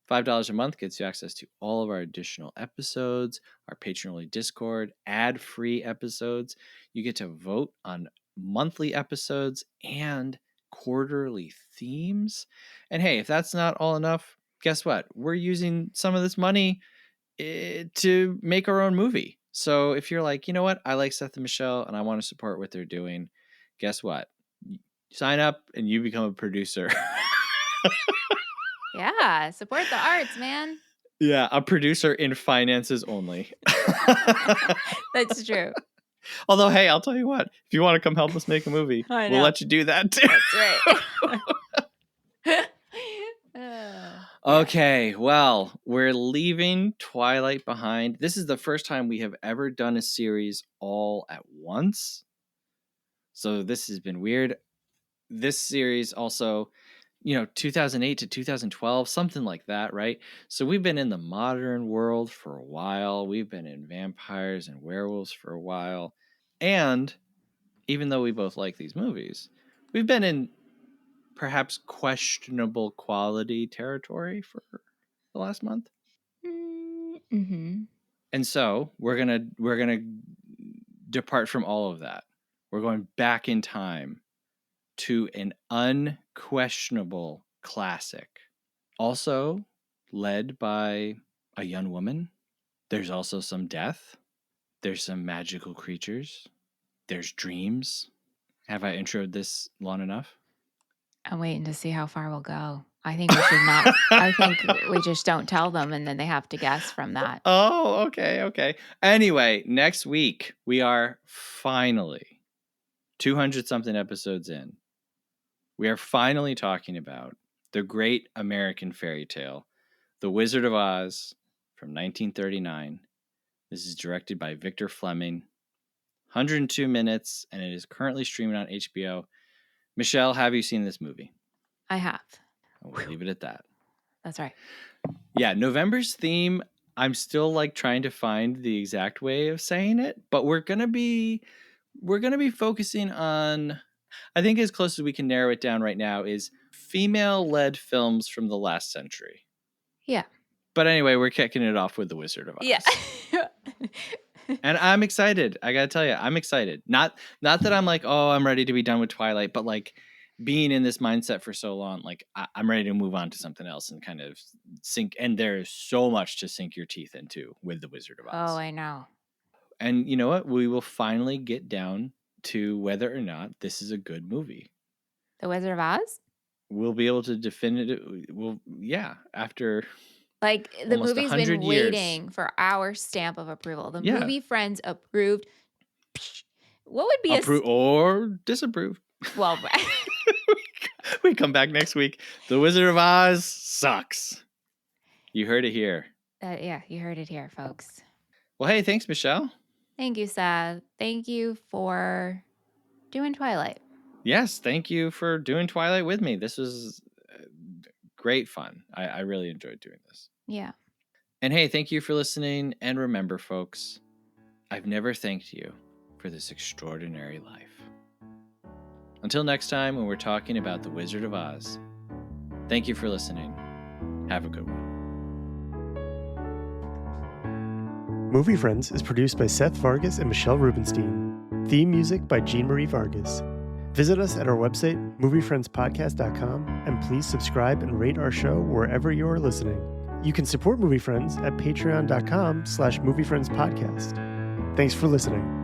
$5 a month gets you access to all of our additional episodes, our patron-only Discord, ad-free episodes. You get to vote on monthly episodes and quarterly themes. And hey, if that's not all enough, guess what? We're using some of this money to make our own movie. So if you're like, you know what? I like Seth and Michelle and I want to support what they're doing, guess what? Sign up and you become a producer. Yeah, support the arts, man. Yeah, a producer in finances only. That's true. Although, hey, I'll tell you what. If you want to come help us make a movie, we'll let you do that too. That's right. Okay, well, we're leaving Twilight behind. This is the first time we have ever done a series all at once. So this has been weird. This series also, 2008 to 2012, something like that, right? So we've been in the modern world for a while. We've been in vampires and werewolves for a while. And even though we both like these movies, we've been in perhaps questionable quality territory for the last month. Mm-hmm. And so we're gonna depart from all of that. We're going back in time to an unquestionable classic. Also led by a young woman. There's also some death. There's some magical creatures. There's dreams. Have I introed this long enough? I'm waiting to see how far we'll go. I think we should not. I think we just don't tell them, and then they have to guess from that. Oh, okay. Anyway, next week we are finally 200 something episodes in. We are finally talking about the great American fairy tale, The Wizard of Oz from 1939. This is directed by Victor Fleming. 102 minutes, and it is currently streaming on HBO. Michelle, have you seen this movie? I have. We'll leave it at that. That's right. Yeah, November's theme, I'm still like trying to find the exact way of saying it, but we're gonna be focusing on, I think as close as we can narrow it down right now, is female-led films from the last century. Yeah. But anyway, we're kicking it off with The Wizard of Oz. Yeah. And I'm excited. I gotta tell you, I'm excited. Not that I'm like, oh, I'm ready to be done with Twilight, but like being in this mindset for so long, like I'm ready to move on to something else and kind of sink. And there's so much to sink your teeth into with The Wizard of Oz. Oh, I know. And you know what? We will finally get down to whether or not this is a good movie. The Wizard of Oz? We'll be able to definitively, after like the almost movie's 100 been years. waiting for our stamp of approval. The Yeah. movie Friends approved. What would be or disapproved? Well, we come back next week. The Wizard of Oz sucks. You heard it here. Yeah, you heard it here, folks. Well, hey, thanks, Michelle. Thank you, Seth. Thank you for doing Twilight. Yes, thank you for doing Twilight with me. This was great fun. I really enjoyed doing this. Yeah. And hey, thank you for listening. And remember, folks, I've never thanked you for this extraordinary life. Until next time, when we're talking about The Wizard of Oz, thank you for listening. Have a good one. Movie Friends is produced by Seth Vargas and Michelle Rubenstein. Theme music by Jean Marie Vargas. Visit us at our website, moviefriendspodcast.com, and please subscribe and rate our show wherever you are listening. You can support Movie Friends at patreon.com/moviefriendspodcast. Thanks for listening.